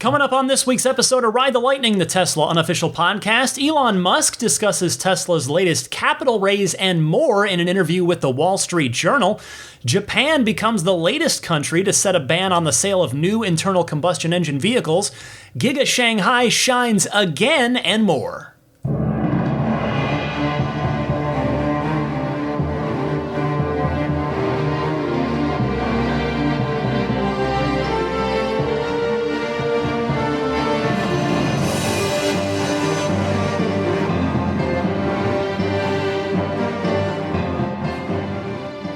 Coming up on this week's episode of Ride the Lightning, the Tesla unofficial podcast, Elon Musk discusses Tesla's latest capital raise and more in an interview with the Wall Street Journal. Japan becomes the latest country to set a ban on the sale of new internal combustion engine vehicles. Giga Shanghai shines again, and more.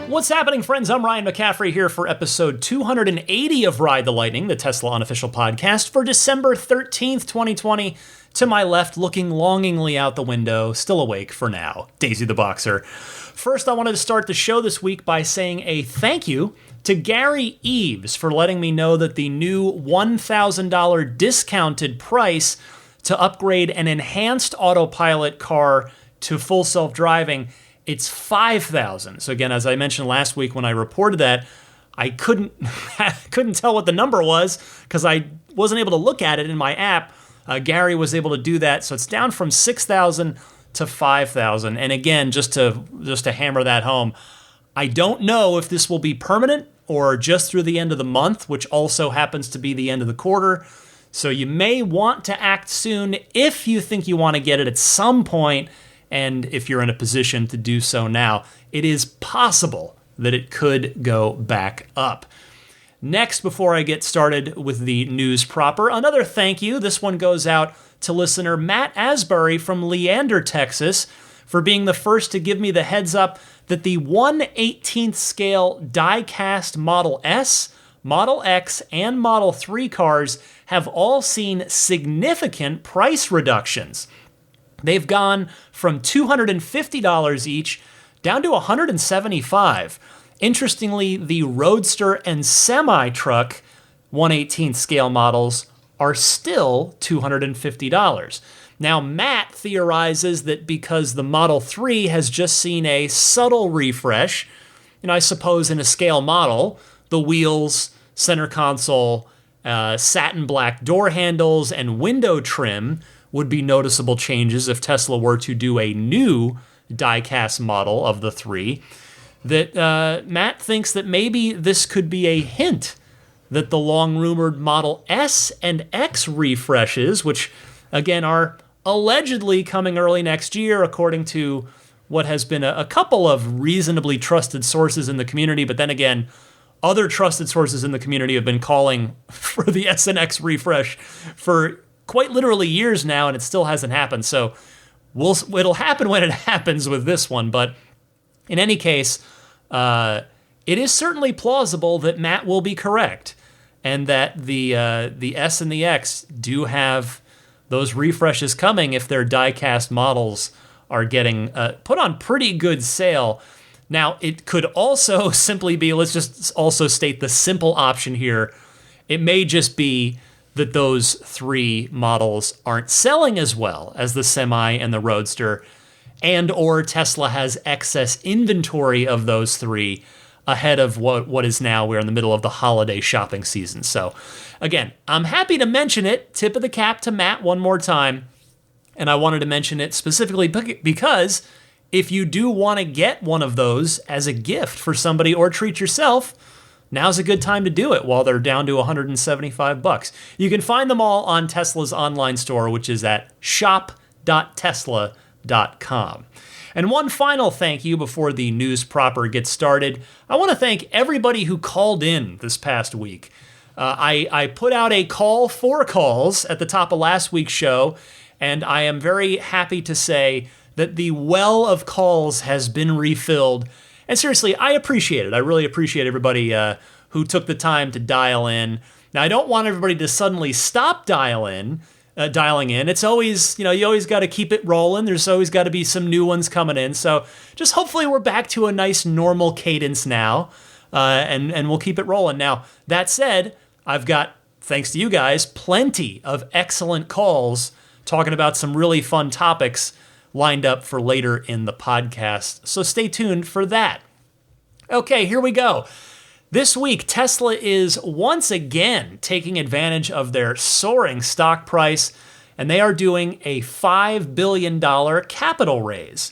What's happening, friends? I'm Ryan McCaffrey here for episode 280 of Ride the Lightning, the Tesla unofficial podcast, for December 13th, 2020. To my left, looking longingly out the window, still awake for now, Daisy the Boxer. First, I wanted to start the show this week by saying a thank you to Gary Eves for letting me know that the new $1,000 discounted price to upgrade an enhanced autopilot car to full self-driving, it's $5,000. So again, as I mentioned last week when I reported that, I couldn't tell what the number was because I wasn't able to look at it in my app. Gary was able to do that, so it's down from $6,000 to $5,000. And again, just to hammer that home, I don't know if this will be permanent or just through the end of the month, which also happens to be the end of the quarter. So you may want to act soon if you think you want to get it at some point. And if you're in a position to do so now, it is possible that it could go back up. Next, before I get started with the news proper, another thank you. This one goes out to listener Matt Asbury from Leander, Texas, for being the first to give me the heads up that the 1/18th scale die-cast Model S, Model X, and Model 3 cars have all seen significant price reductions. They've gone from $250 each down to $175. Interestingly, the Roadster and Semi-Truck 1/18th scale models are still $250. Now, Matt theorizes that because the Model 3 has just seen a subtle refresh, I suppose in a scale model, the wheels, center console, satin black door handles, and window trim would be noticeable changes if Tesla were to do a new die-cast model of the 3, that Matt thinks that maybe this could be a hint that the long-rumored Model S and X refreshes, which, again, are allegedly coming early next year, according to what has been a couple of reasonably trusted sources in the community, but then again, other trusted sources in the community have been calling for the S and X refresh for quite literally years now, and it still hasn't happened. So it'll happen when it happens with this one. But in any case, it is certainly plausible that Matt will be correct, and that the S and the X do have those refreshes coming if their die-cast models are getting put on pretty good sale. Now, it could also simply be, let's just also state the simple option here. It may just be that those 3 models aren't selling as well as the Semi and the Roadster, and or Tesla has excess inventory of those 3 ahead of what is now, we're in the middle of the holiday shopping season. So again, I'm happy to mention it, tip of the cap to Matt one more time, and I wanted to mention it specifically because if you do want to get one of those as a gift for somebody or treat yourself, now's a good time to do it while they're down to $175. You can find them all on Tesla's online store, which is at shop.tesla.com. And one final thank you before the news proper gets started. I want to thank everybody who called in this past week. I put out a call for calls at the top of last week's show, and I am very happy to say that the well of calls has been refilled. And seriously, I appreciate it. I really appreciate everybody who took the time to dial in. Now, I don't want everybody to suddenly stop dialing in. It's always, you always got to keep it rolling. There's always got to be some new ones coming in. So just hopefully we're back to a nice normal cadence now, and we'll keep it rolling. Now, that said, I've got, thanks to you guys, plenty of excellent calls talking about some really fun topics lined up for later in the podcast. So stay tuned for that. Okay, here we go. This week, Tesla is once again taking advantage of their soaring stock price, and they are doing a $5 billion capital raise.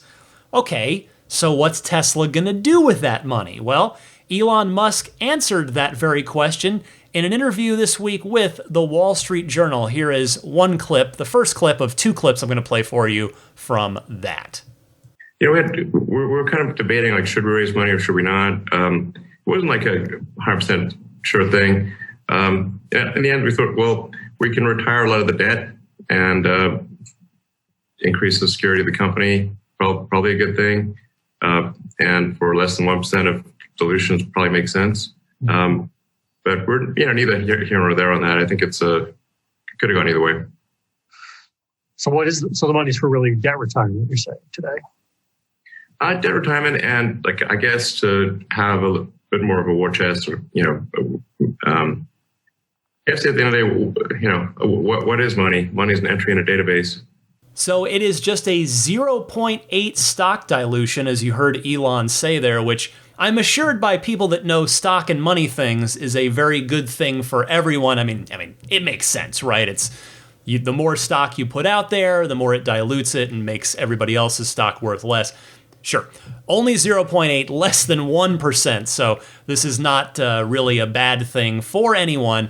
Okay, so what's Tesla going to do with that money? Well, Elon Musk answered that very question in an interview this week with the Wall Street Journal. Here is one clip, the first clip of two clips I'm going to play for you from that. You know, we're kind of debating, like, should we raise money or should we not? It wasn't like a 100% sure thing. In the end, we thought, well, we can retire a lot of the debt and increase the security of the company. Probably a good thing. And for less than 1% of dilutions, probably makes sense. But we're neither here nor there on that. I think it's could have gone either way. So the money's for really debt retirement, you're saying today? Debt retirement, and I guess to have a bit more of a war chest, or I guess at the end of the day, what is money? Money is an entry in a database. So it is just a 0.8 stock dilution, as you heard Elon say there, which I'm assured by people that know stock and money things is a very good thing for everyone. I mean, it makes sense, right? It's the more stock you put out there, the more it dilutes it and makes everybody else's stock worth less. Sure, only 0.8, less than 1%. So this is not really a bad thing for anyone.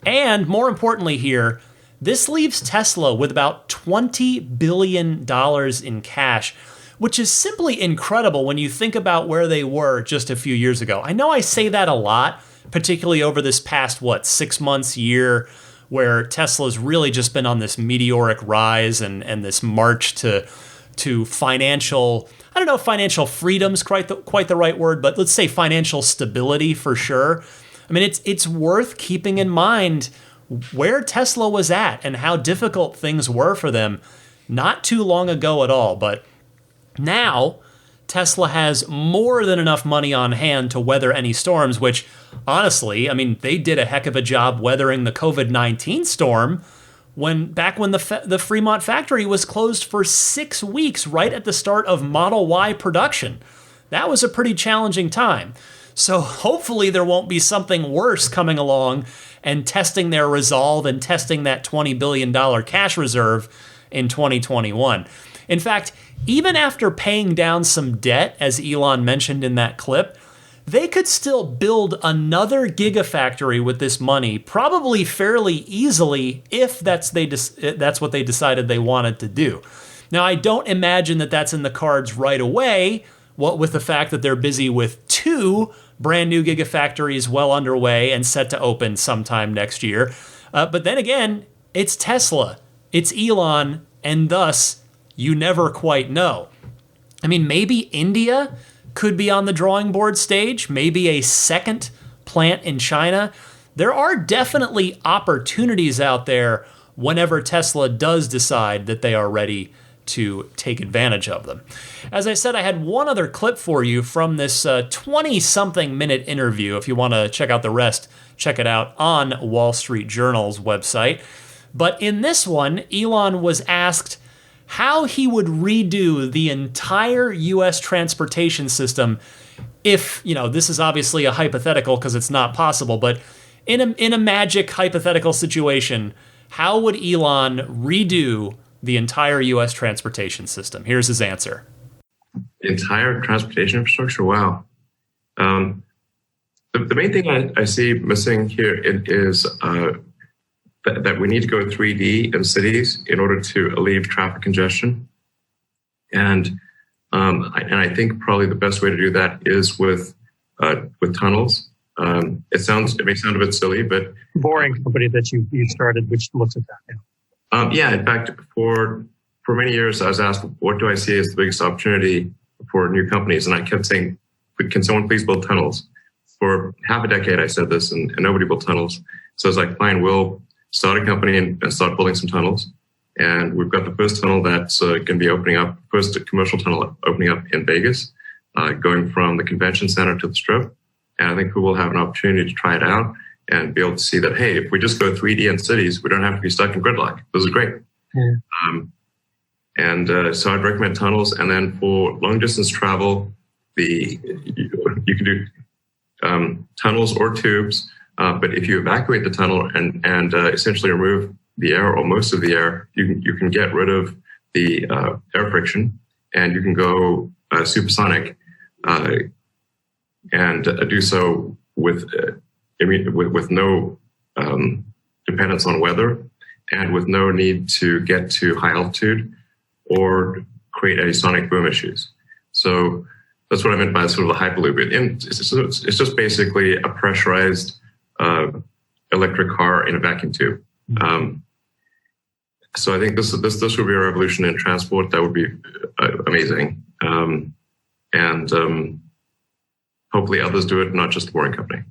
And more importantly here, this leaves Tesla with about $20 billion in cash, which is simply incredible when you think about where they were just a few years ago. I know I say that a lot, particularly over this past, 6 months, year, where Tesla's really just been on this meteoric rise and this march to financial, I don't know if financial freedom's quite the right word, but let's say financial stability for sure. I mean, it's worth keeping in mind where Tesla was at and how difficult things were for them not too long ago at all. But now Tesla has more than enough money on hand to weather any storms, which honestly, I mean, they did a heck of a job weathering the COVID-19 storm back when the Fremont factory was closed for 6 weeks right at the start of Model Y production. That was a pretty challenging time. So hopefully there won't be something worse coming along and testing their resolve and testing that $20 billion cash reserve in 2021. In fact, even after paying down some debt, as Elon mentioned in that clip, they could still build another gigafactory with this money, probably fairly easily, if that's what they decided they wanted to do. Now, I don't imagine that that's in the cards right away, with the fact that they're busy with 2 brand new gigafactories well underway and set to open sometime next year. But then again, it's Tesla, it's Elon, and thus you never quite know. I mean, maybe India could be on the drawing board stage, maybe a second plant in China. There are definitely opportunities out there whenever Tesla does decide that they are ready to take advantage of them. As I said, I had one other clip for you from this 20-something minute interview. If you want to check out the rest, check it out on Wall Street Journal's website. But in this one, Elon was asked how he would redo the entire U.S. transportation system if, this is obviously a hypothetical because it's not possible, but in a magic hypothetical situation, how would Elon redo the entire U.S. transportation system? Here's his answer. Entire transportation infrastructure? Wow. The main thing I see missing here is that we need to go 3D in cities in order to alleviate traffic congestion. And I think probably the best way to do that is with tunnels. It may sound a bit silly, but boring company that you started, which looks at that now. In fact, for many years, I was asked, what do I see as the biggest opportunity for new companies? And I kept saying, can someone please build tunnels? For half a decade, I said this, and nobody built tunnels. So I was like, fine, we'll start a company and start building some tunnels. And we've got the first tunnel that's going to be opening up, first commercial tunnel opening up in Vegas, going from the convention center to the Strip. And I think people will have an opportunity to try it out and be able to see that, hey, if we just go 3D in cities, we don't have to be stuck in gridlock. This is great. Yeah. So I'd recommend tunnels. And then for long distance travel, you can do tunnels or tubes. But if you evacuate the tunnel and essentially remove the air or most of the air, you can get rid of the air friction, and you can go supersonic and do so with no dependence on weather and with no need to get to high altitude or create any sonic boom issues. So that's what I meant by sort of a hyperloop. It's just basically a pressurized electric car in a vacuum tube. So I think this would be a revolution in transport. That would be amazing. And hopefully others do it, not just the Boring Company.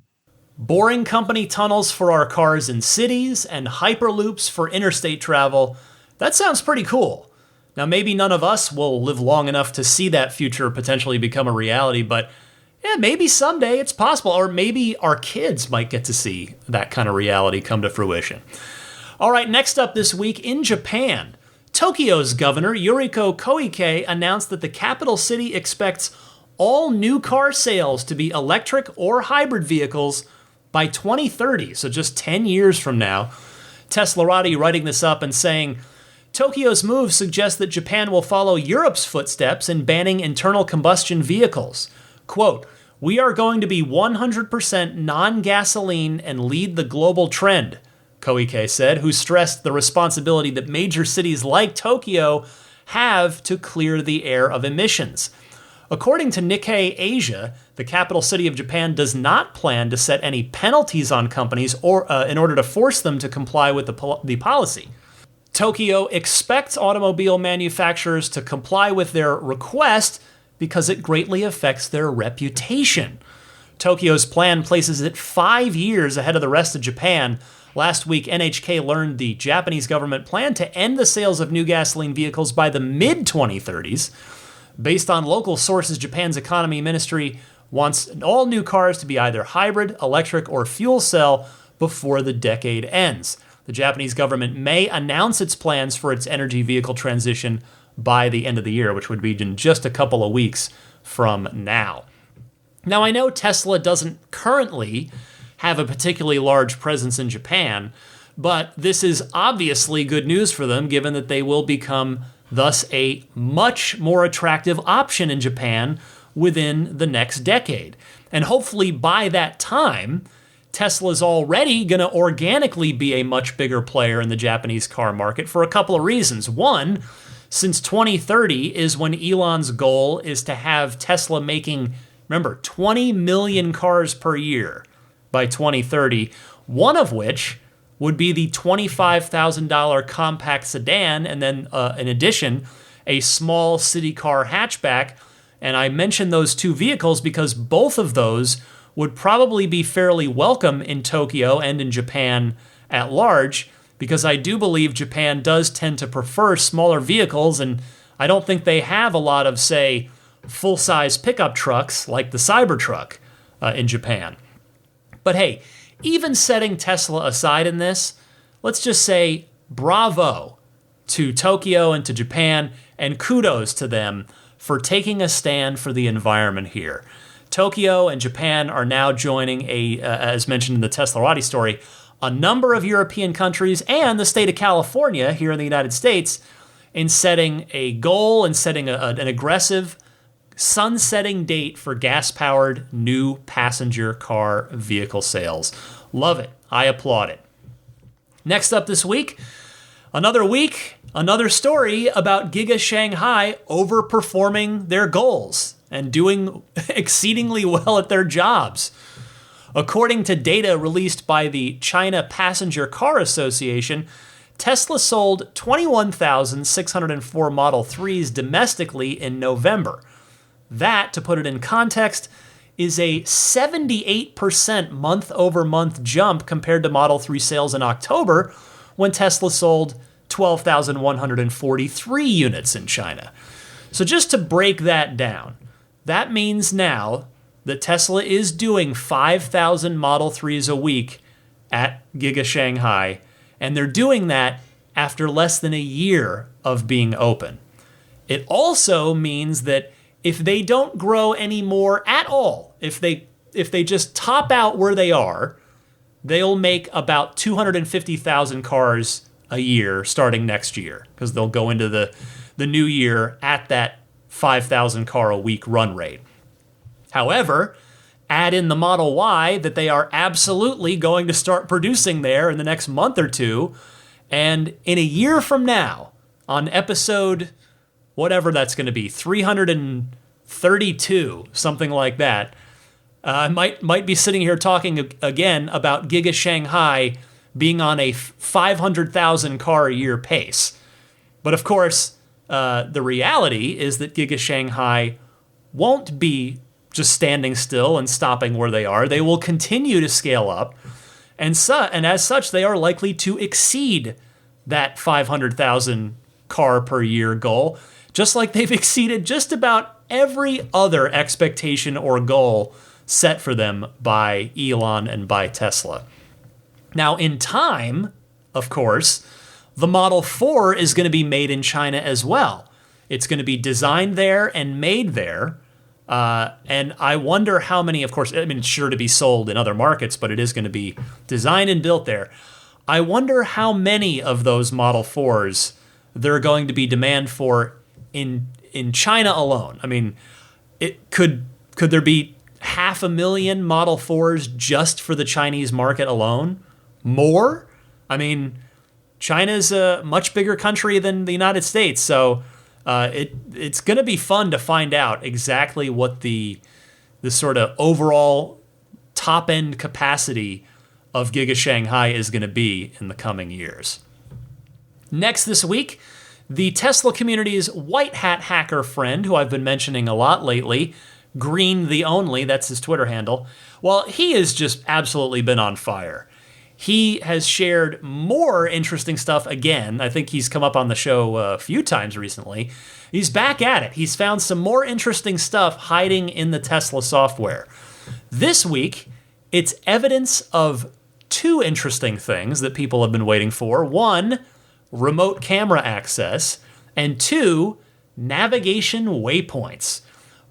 Boring Company tunnels for our cars in cities and hyperloops for interstate travel. That sounds pretty cool. Now, maybe none of us will live long enough to see that future potentially become a reality, but yeah, maybe someday it's possible, or maybe our kids might get to see that kind of reality come to fruition. All right, next up this week in Japan, Tokyo's governor, Yuriko Koike, announced that the capital city expects all new car sales to be electric or hybrid vehicles by 2030, so just 10 years from now. Teslarati writing this up and saying, Tokyo's move suggests that Japan will follow Europe's footsteps in banning internal combustion vehicles. Quote, "We are going to be 100% non-gasoline and lead the global trend," Koike said, who stressed the responsibility that major cities like Tokyo have to clear the air of emissions. According to Nikkei Asia, the capital city of Japan does not plan to set any penalties on companies or in order to force them to comply with the policy. Tokyo expects automobile manufacturers to comply with their request because it greatly affects their reputation. Tokyo's plan places it 5 years ahead of the rest of Japan. Last week, NHK learned the Japanese government planned to end the sales of new gasoline vehicles by the mid-2030s. Based on local sources, Japan's economy ministry wants all new cars to be either hybrid, electric, or fuel cell before the decade ends. The Japanese government may announce its plans for its energy vehicle transition by the end of the year, which would be in just a couple of weeks from now. Now, I know Tesla doesn't currently have a particularly large presence in Japan, but this is obviously good news for them, given that they will become thus a much more attractive option in Japan within the next decade. And hopefully by that time, Tesla's already going to organically be a much bigger player in the Japanese car market for a couple of reasons. One, since 2030 is when Elon's goal is to have Tesla making, remember, 20 million cars per year by 2030, one of which would be the $25,000 compact sedan, and then in addition, a small city car hatchback. And I mention those two vehicles because both of those would probably be fairly welcome in Tokyo and in Japan at large, because I do believe Japan does tend to prefer smaller vehicles, and I don't think they have a lot of, say, full-size pickup trucks like the Cybertruck in Japan. But hey, even setting Tesla aside in this, let's just say bravo to Tokyo and to Japan, and kudos to them for taking a stand for the environment here. Tokyo and Japan are now joining as mentioned in the Teslarati story, a number of European countries and the state of California here in the United States in setting a goal and setting an aggressive sunsetting date for gas-powered new passenger car vehicle sales. Love it. I applaud it. Next up this week, another story about Giga Shanghai overperforming their goals and doing exceedingly well at their jobs. According to data released by the China Passenger Car Association, Tesla sold 21,604 Model 3s domestically in November. That, to put it in context, is a 78% month-over-month jump compared to Model 3 sales in October, when Tesla sold 12,143 units in China. So just to break that down, that means now that Tesla is doing 5,000 Model 3s a week at Giga Shanghai, and they're doing that after less than a year of being open. It also means that if they don't grow any more at all, if they they just top out where they are, they'll make about 250,000 cars a year starting next year, because they'll go into the new year at that 5,000 car a week run rate. However, add in the Model Y that they are absolutely going to start producing there in the next month or two, and in a year from now, on episode, whatever that's going to be, 332, something like that, I might be sitting here talking again about Giga Shanghai being on a 500,000 car a year pace. But of course, the reality is that Giga Shanghai won't be just standing still and stopping where they are. They will continue to scale up, and as such, they are likely to exceed that 500,000 car per year goal, just like they've exceeded just about every other expectation or goal set for them by Elon and by Tesla. Now, in time, of course, the Model 4 is going to be made in China as well. It's going to be designed there and made there. And I wonder how many, of course, I mean, it's sure to be sold in other markets, but it is going to be designed and built there. I wonder how many of those Model 4s there are going to be demand for in China alone. I mean, could there be 500,000 Model 4s just for the Chinese market alone? More? I mean, China's a much bigger country than the United States, so it's going to be fun to find out exactly what the sort of overall top-end capacity of Giga Shanghai is going to be in the coming years. Next this week, the Tesla community's white hat hacker friend, who I've been mentioning a lot lately, Green the Only, that's his Twitter handle, well, he has just absolutely been on fire. He has shared more interesting stuff again. I think he's come up on the show a few times recently. He's back at it. He's found some more interesting stuff hiding in the Tesla software. This week, it's evidence of two interesting things that people have been waiting for. One, remote camera access, and two, navigation waypoints.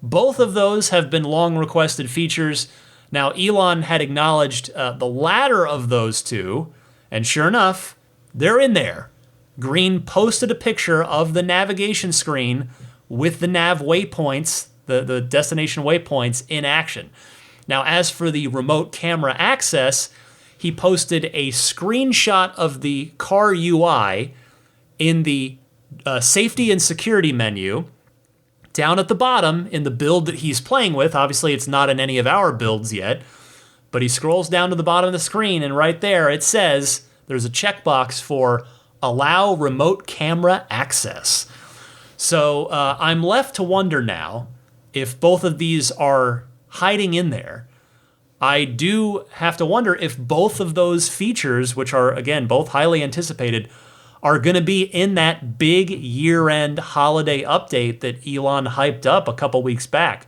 Both of those have been long requested features. Now, Elon had acknowledged the latter of those two, and sure enough, they're in there. Green posted a picture of the navigation screen with the nav waypoints, the destination waypoints in action. Now, as for the remote camera access, he posted a screenshot of the car UI in the safety and security menu. Down at the bottom, in the build that he's playing with, obviously it's not in any of our builds yet, but he scrolls down to the bottom of the screen, and right there it says there's a checkbox for allow remote camera access. So I'm left to wonder now if both of these are hiding in there. I do have to wonder if both of those features, which are, again, both highly anticipated, are going to be in that big year-end holiday update that Elon hyped up a couple weeks back.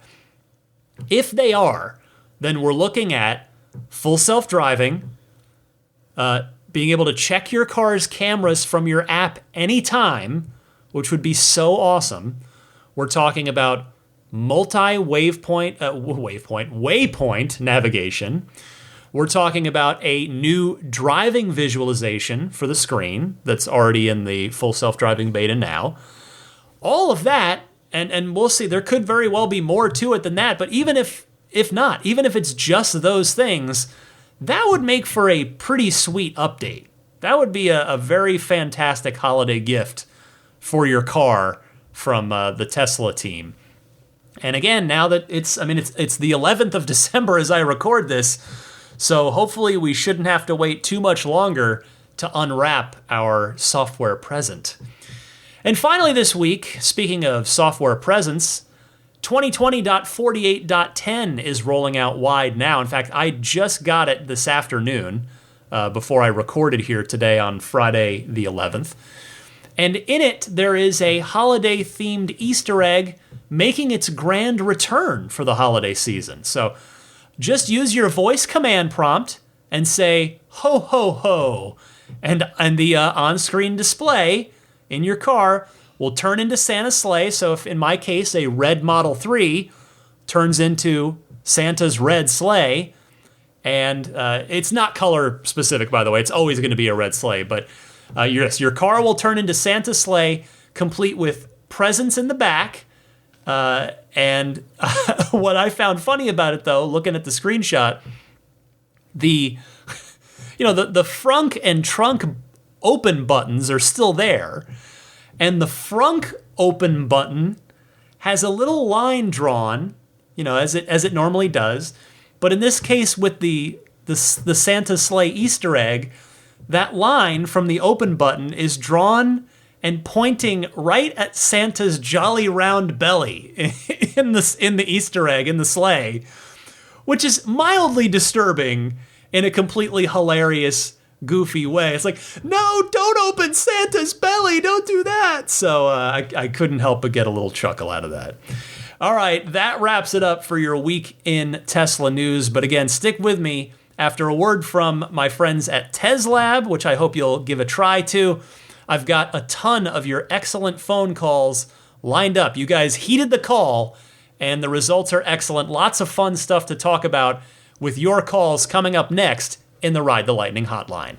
If they are, then we're looking at full self-driving, being able to check your car's cameras from your app anytime, which would be so awesome. We're talking about waypoint navigation. We're talking about a new driving visualization for the screen that's already in the full self-driving beta now. All of that, and we'll see, there could very well be more to it than that, but even if not, even if it's just those things, that would make for a pretty sweet update. That would be a very fantastic holiday gift for your car from the Tesla team. And again, now that it's the 11th of December as I record this, so hopefully we shouldn't have to wait too much longer to unwrap our software present. And finally this week, speaking of software presents, 2020.48.10 is rolling out wide now. In fact, I just got it this afternoon before I recorded here today on Friday the 11th. And in it, there is a holiday-themed Easter egg making its grand return for the holiday season. So just use your voice command prompt and say, ho, ho, ho. And the on-screen display in your car will turn into Santa's sleigh. So if, in my case, a red Model 3 turns into Santa's red sleigh. And it's not color specific, by the way. It's always going to be a red sleigh. But yes, your car will turn into Santa's sleigh, complete with presents in the back. And what I found funny about it, though, looking at the screenshot, the frunk and trunk open buttons are still there. And the frunk open button has a little line drawn, as it normally does. But in this case, with the Santa sleigh Easter egg, that line from the open button is drawn and pointing right at Santa's jolly round belly in the Easter egg in the sleigh, which is mildly disturbing in a completely hilarious, goofy way. It's like, no, don't open Santa's belly, don't do that. So I couldn't help but get a little chuckle out of that. All right, that wraps it up for your week in Tesla news. But again, stick with me after a word from my friends at TesLab, which I hope you'll give a try to. I've got a ton of your excellent phone calls lined up. You guys heeded the call, and the results are excellent. Lots of fun stuff to talk about with your calls coming up next in the Ride the Lightning Hotline.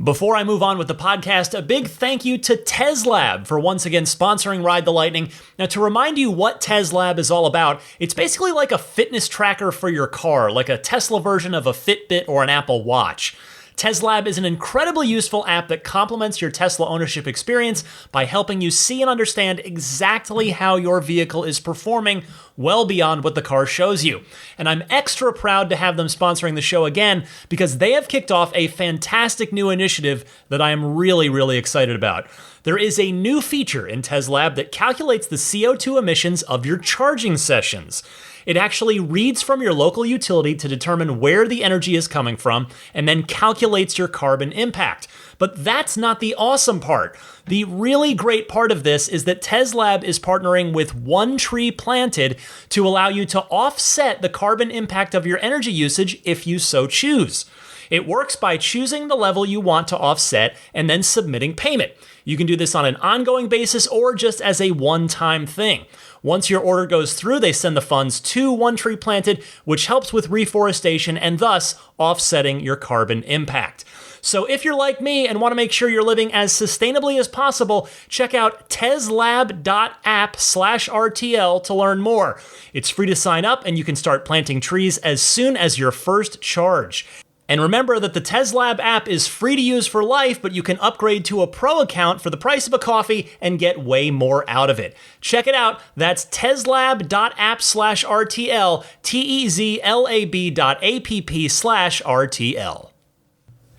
Before I move on with the podcast, a big thank you to TesLab for once again sponsoring Ride the Lightning. Now, to remind you what TesLab is all about, it's basically like a fitness tracker for your car, like a Tesla version of a Fitbit or an Apple Watch. TesLab is an incredibly useful app that complements your Tesla ownership experience by helping you see and understand exactly how your vehicle is performing well beyond what the car shows you. And I'm extra proud to have them sponsoring the show again because they have kicked off a fantastic new initiative that I am really, really excited about. There is a new feature in TesLab that calculates the CO2 emissions of your charging sessions. It actually reads from your local utility to determine where the energy is coming from and then calculates your carbon impact. But that's not the awesome part. The really great part of this is that TesLab is partnering with One Tree Planted to allow you to offset the carbon impact of your energy usage if you so choose. It works by choosing the level you want to offset and then submitting payment. You can do this on an ongoing basis or just as a one-time thing. Once your order goes through, they send the funds to One Tree Planted, which helps with reforestation and thus offsetting your carbon impact. So if you're like me and want to make sure you're living as sustainably as possible, check out teslab.app/RTL to learn more. It's free to sign up and you can start planting trees as soon as your first charge. And remember that the TesLab app is free to use for life, but you can upgrade to a pro account for the price of a coffee and get way more out of it. Check it out. That's teslab.app/RTL, teslab.app/RTL.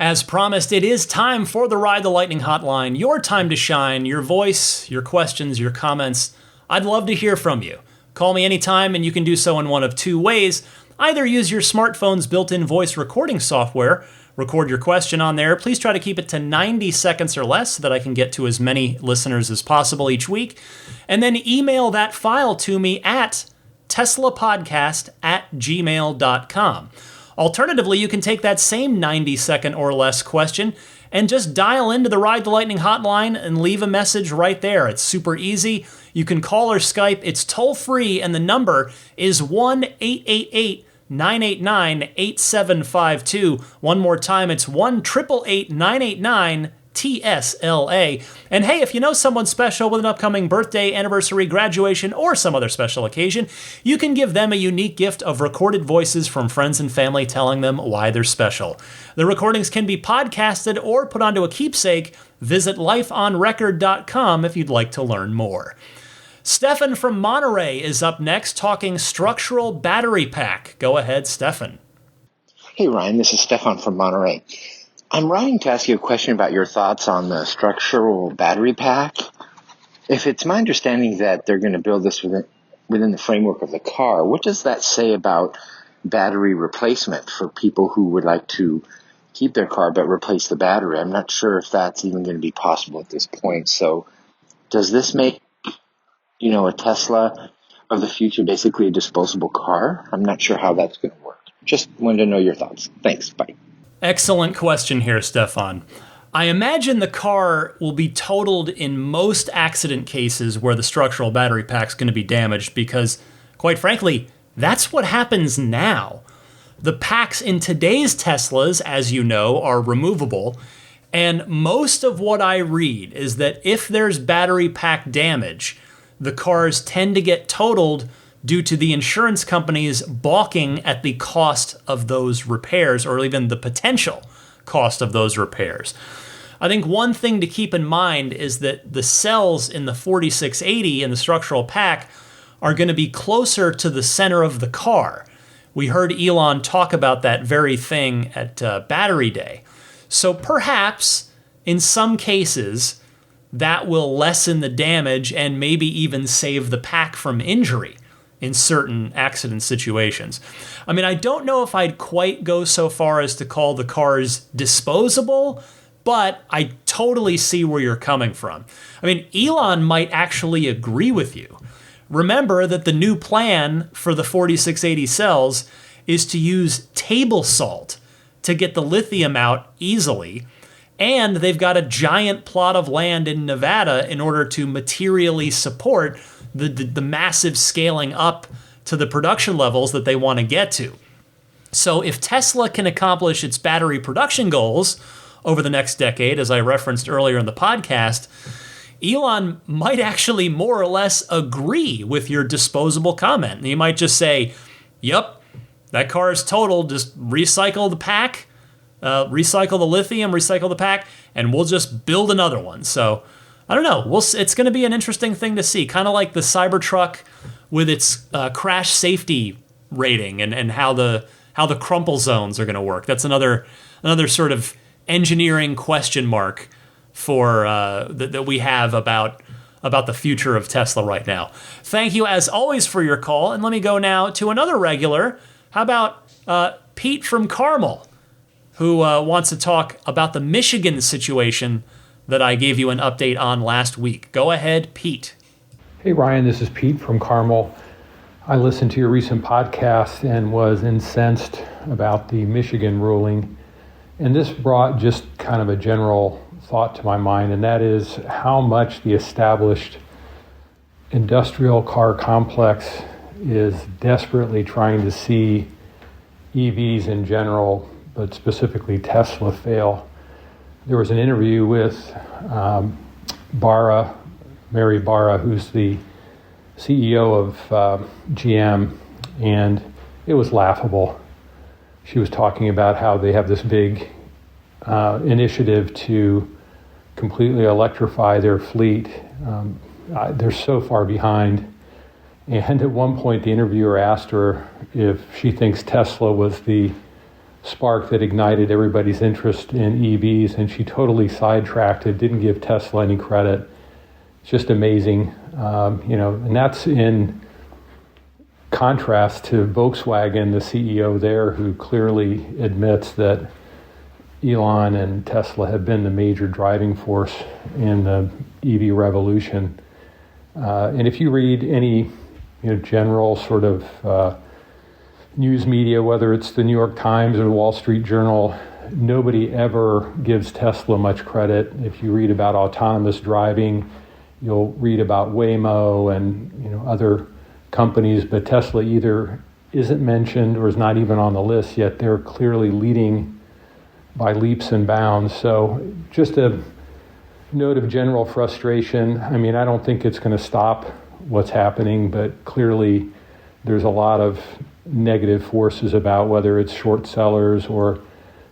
As promised, it is time for the Ride the Lightning Hotline. Your time to shine, your voice, your questions, your comments. I'd love to hear from you. Call me anytime, and you can do so in one of two ways. Either use your smartphone's built-in voice recording software, record your question on there. Please try to keep it to 90 seconds or less so that I can get to as many listeners as possible each week. And then email that file to me at teslapodcast@gmail.com. Alternatively, you can take that same 90-second or less question and just dial into the Ride the Lightning hotline and leave a message right there. It's super easy. You can call or Skype. It's toll-free, and the number is 1-888-989-8752. One more time, it's 1-888-989-TSLA. And hey, if you know someone special with an upcoming birthday, anniversary, graduation, or some other special occasion, you can give them a unique gift of recorded voices from friends and family telling them why they're special. The recordings can be podcasted or put onto a keepsake. Visit lifeonrecord.com if you'd like to learn more. Stefan from Monterey is up next talking structural battery pack. Go ahead, Stefan. Hey, Ryan, this is Stefan from Monterey. I'm writing to ask you a question about your thoughts on the structural battery pack. If it's my understanding that they're going to build this within the framework of the car, what does that say about battery replacement for people who would like to keep their car but replace the battery? I'm not sure if that's even going to be possible at this point. So does this make, a Tesla of the future basically a disposable car? I'm not sure how that's going to work. Just wanted to know your thoughts. Thanks. Bye. Excellent question here, Stefan. I imagine the car will be totaled in most accident cases where the structural battery pack's going to be damaged because, quite frankly, that's what happens now. The packs in today's Teslas, as you know, are removable, and most of what I read is that if there's battery pack damage, the cars tend to get totaled due to the insurance companies balking at the cost of those repairs, or even the potential cost of those repairs. I think one thing to keep in mind is that the cells in the 4680 in the structural pack are going to be closer to the center of the car. We heard Elon talk about that very thing at Battery Day. So perhaps, in some cases, that will lessen the damage and maybe even save the pack from injury in certain accident situations. I mean, I don't know if I'd quite go so far as to call the cars disposable, but I totally see where you're coming from. I mean, Elon might actually agree with you. Remember that the new plan for the 4680 cells is to use table salt to get the lithium out easily, and they've got a giant plot of land in Nevada in order to materially support the massive scaling up to the production levels that they want to get to. So if Tesla can accomplish its battery production goals over the next decade, as I referenced earlier in the podcast, Elon might actually more or less agree with your disposable comment. He might just say, yep, that car is totaled, just recycle the pack, recycle the lithium, recycle the pack, and we'll just build another one. So I don't know. It's going to be an interesting thing to see, kind of like the Cybertruck with its crash safety rating and how the crumple zones are going to work. That's another sort of engineering question mark for that we have about the future of Tesla right now. Thank you as always for your call, and let me go now to another regular. How about Pete from Carmel, who wants to talk about the Michigan situation that I gave you an update on last week. Go ahead, Pete. Hey Ryan, this is Pete from Carmel. I listened to your recent podcast and was incensed about the Michigan ruling. And this brought just kind of a general thought to my mind, and that is how much the established industrial car complex is desperately trying to see EVs in general, but specifically Tesla, fail. There was an interview with Mary Barra, who's the CEO of GM, and it was laughable. She was talking about how they have this big initiative to completely electrify their fleet. They're so far behind. And at one point, the interviewer asked her if she thinks Tesla was the spark that ignited everybody's interest in EVs, and she totally sidetracked it, didn't give Tesla any credit. It's just amazing, and that's in contrast to Volkswagen, the CEO there, who clearly admits that Elon and Tesla have been the major driving force in the EV revolution. And if you read any general sort of news media, whether it's the New York Times or the Wall Street Journal, nobody ever gives Tesla much credit. If you read about autonomous driving, you'll read about Waymo and other companies, but Tesla either isn't mentioned or is not even on the list, yet they're clearly leading by leaps and bounds. So just a note of general frustration. I mean, I don't think it's going to stop what's happening, but clearly there's a lot of negative forces about whether it's short sellers or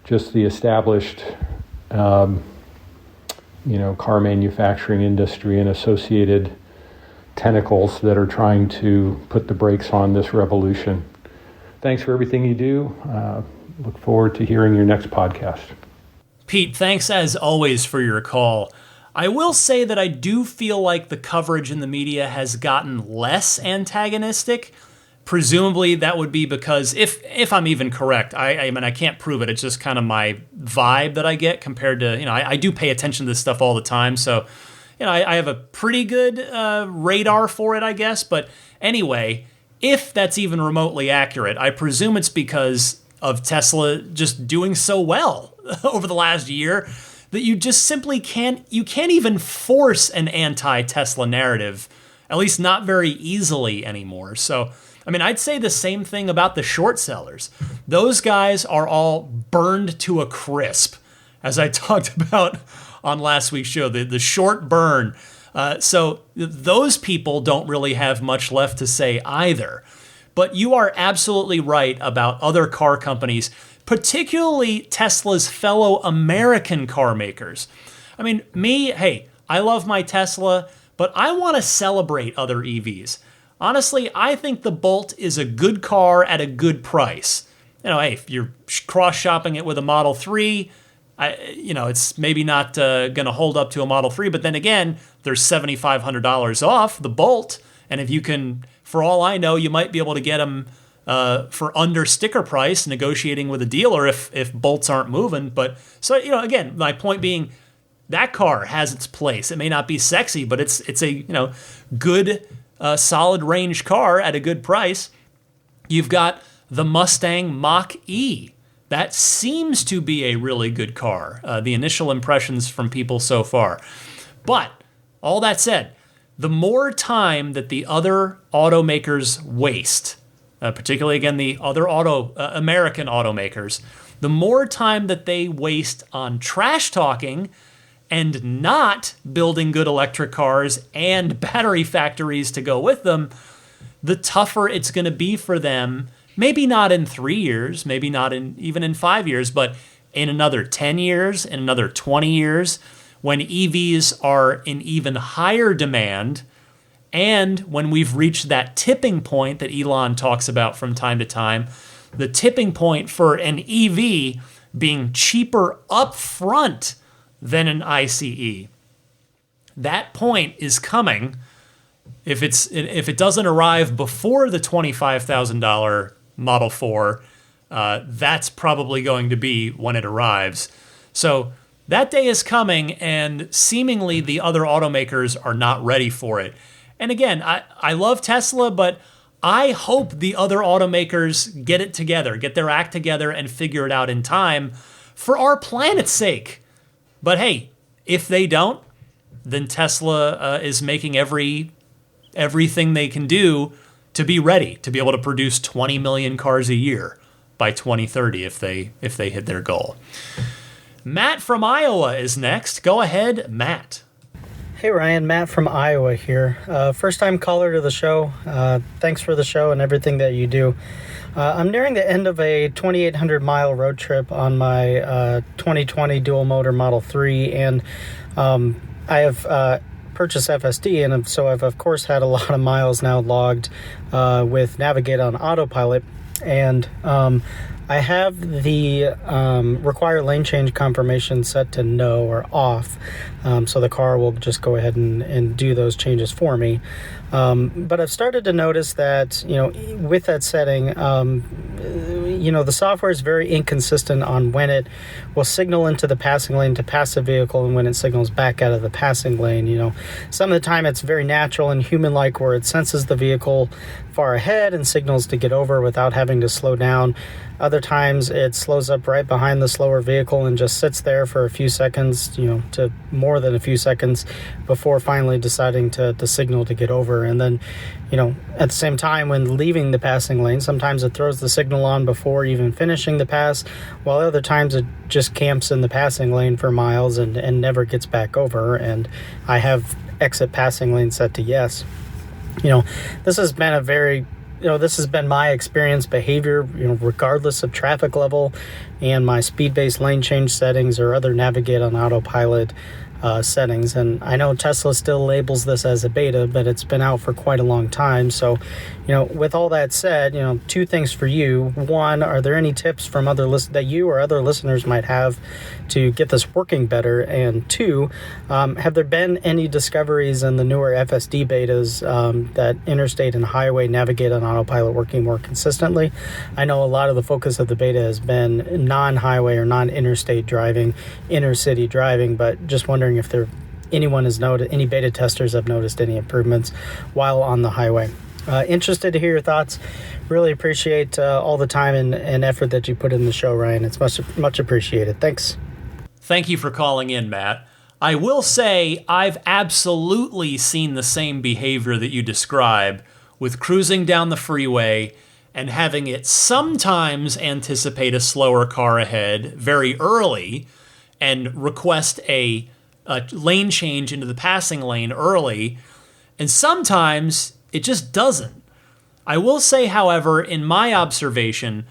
just the established car manufacturing industry and associated tentacles that are trying to put the brakes on this revolution. Thanks for everything you do. Look forward to hearing your next podcast. Pete, thanks as always for your call. I will say that I do feel like the coverage in the media has gotten less antagonistic. Presumably that would be because, if I'm even correct, I mean, I can't prove it. It's just kind of my vibe that I get compared to, I do pay attention to this stuff all the time. So, I have a pretty good radar for it, I guess. But anyway, if that's even remotely accurate, I presume it's because of Tesla just doing so well over the last year that you just simply can't even force an anti-Tesla narrative, at least not very easily anymore. So, I mean, I'd say the same thing about the short sellers. Those guys are all burned to a crisp, as I talked about on last week's show, the short burn. So those people don't really have much left to say either. But you are absolutely right about other car companies, particularly Tesla's fellow American car makers. I mean, I love my Tesla, but I want to celebrate other EVs. Honestly, I think the Bolt is a good car at a good price. If you're cross-shopping it with a Model 3, it's maybe not going to hold up to a Model 3, but then again, there's $7,500 off the Bolt, and if you can, for all I know, you might be able to get them for under sticker price, negotiating with a dealer if Bolts aren't moving. But so, again, my point being, that car has its place. It may not be sexy, but it's a good, solid range car at a good price. You've got the Mustang Mach-E. That seems to be a really good car, the initial impressions from people so far. But all that said, the more time that the other automakers waste, particularly, again, the other American automakers, the more time that they waste on trash talking and not building good electric cars and battery factories to go with them, the tougher it's going to be for them. Maybe not in 3 years, maybe not even in 5 years, but in another 10 years, in another 20 years, when EVs are in even higher demand, and when we've reached that tipping point that Elon talks about from time to time, the tipping point for an EV being cheaper up front than an ICE. That point is coming. If it doesn't arrive before the $25,000 Model 4, that's probably going to be when it arrives. So that day is coming, and seemingly the other automakers are not ready for it. And again, I love Tesla, but I hope the other automakers get it together, get their act together, and figure it out in time for our planet's sake. But hey, if they don't, then Tesla is making everything they can do to be ready, to be able to produce 20 million cars a year by 2030 if they hit their goal. Matt from Iowa is next. Go ahead, Matt. Hey Ryan, Matt from Iowa here. First time caller to the show. Thanks for the show and everything that you do. I'm nearing the end of a 2,800 mile road trip on my 2020 dual motor Model 3, and I have purchased FSD, and so I've of course had a lot of miles now logged with Navigate on autopilot, and I have the require lane change confirmation set to no or off, so the car will just go ahead and do those changes for me. But I've started to notice that, with that setting, the software is very inconsistent on when it will signal into the passing lane to pass the vehicle and when it signals back out of the passing lane. Some of the time it's very natural and human-like, where it senses the vehicle far ahead and signals to get over without having to slow down. Other times it slows up right behind the slower vehicle and just sits there for a few seconds, to more than a few seconds before finally deciding to signal to get over. And then, at the same time, when leaving the passing lane, sometimes it throws the signal on before even finishing the pass, while other times it just camps in the passing lane for miles and never gets back over. And I have exit passing lane set to yes. This has been this has been my experience behavior, regardless of traffic level and my speed-based lane change settings or other Navigate on autopilot settings. And I know Tesla still labels this as a beta, but it's been out for quite a long time. So, with all that said, two things for you. One, are there any tips from that you or other listeners might have to get this working better? And two, have there been any discoveries in the newer FSD betas that interstate and highway Navigate on autopilot working more consistently? I know a lot of the focus of the beta has been non-highway or non-interstate driving, inner city driving, but just wondering if any beta testers have noticed any improvements while on the highway. Interested to hear your thoughts. Really appreciate all the time and effort that you put in the show, Ryan. It's much appreciated. Thanks. Thank you for calling in, Matt. I will say I've absolutely seen the same behavior that you describe with cruising down the freeway and having it sometimes anticipate a slower car ahead very early and request a lane change into the passing lane early, and sometimes it just doesn't. I will say, however, in my observation,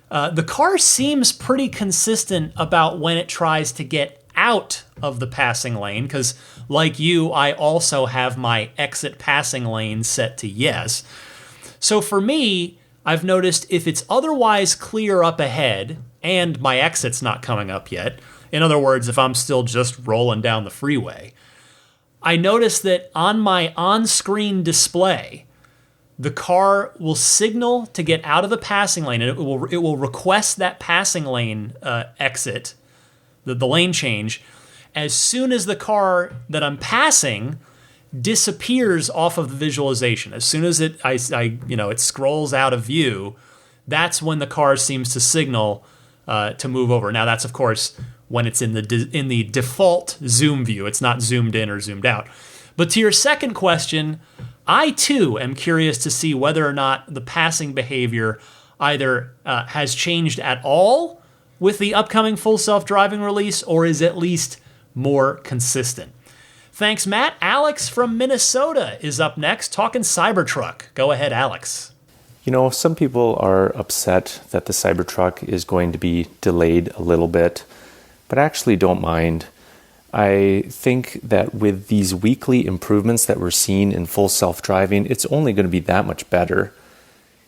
the car seems pretty consistent about when it tries to get out of the passing lane, because like you, I also have my exit passing lane set to yes. So for me, I've noticed if it's otherwise clear up ahead and my exit's not coming up yet, in other words, if I'm still just rolling down the freeway, I notice that on my on-screen display, the car will signal to get out of the passing lane, and it will request that passing lane exit, the lane change, as soon as the car that I'm passing disappears off of the visualization. As soon as it scrolls out of view, that's when the car seems to signal to move over. Now, that's of course when it's in the default zoom view. It's not zoomed in or zoomed out. But to your second question, I too am curious to see whether or not the passing behavior either has changed at all with the upcoming full self-driving release, or is at least more consistent. Thanks, Matt. Alex from Minnesota is up next, talking Cybertruck. Go ahead, Alex. You know, some people are upset that the Cybertruck is going to be delayed a little bit, but I actually don't mind. I think that with these weekly improvements that we're seeing in full self-driving, it's only going to be that much better.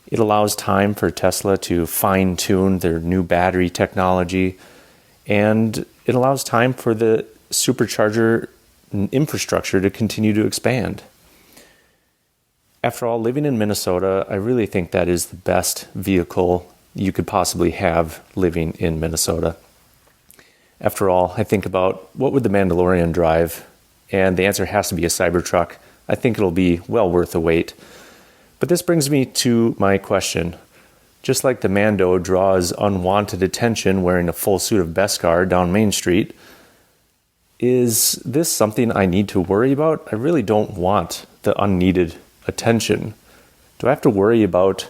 It allows time for Tesla to fine-tune their new battery technology, and it allows time for the supercharger infrastructure to continue to expand. After all, living in Minnesota, I really think that is the best vehicle you could possibly have living in Minnesota. After all, I think about what would the Mandalorian drive, and the answer has to be a Cybertruck. I think it'll be well worth the wait. But this brings me to my question. Just like the Mando draws unwanted attention wearing a full suit of Beskar down Main Street, is this something I need to worry about? I really don't want the unneeded attention. Do I have to worry about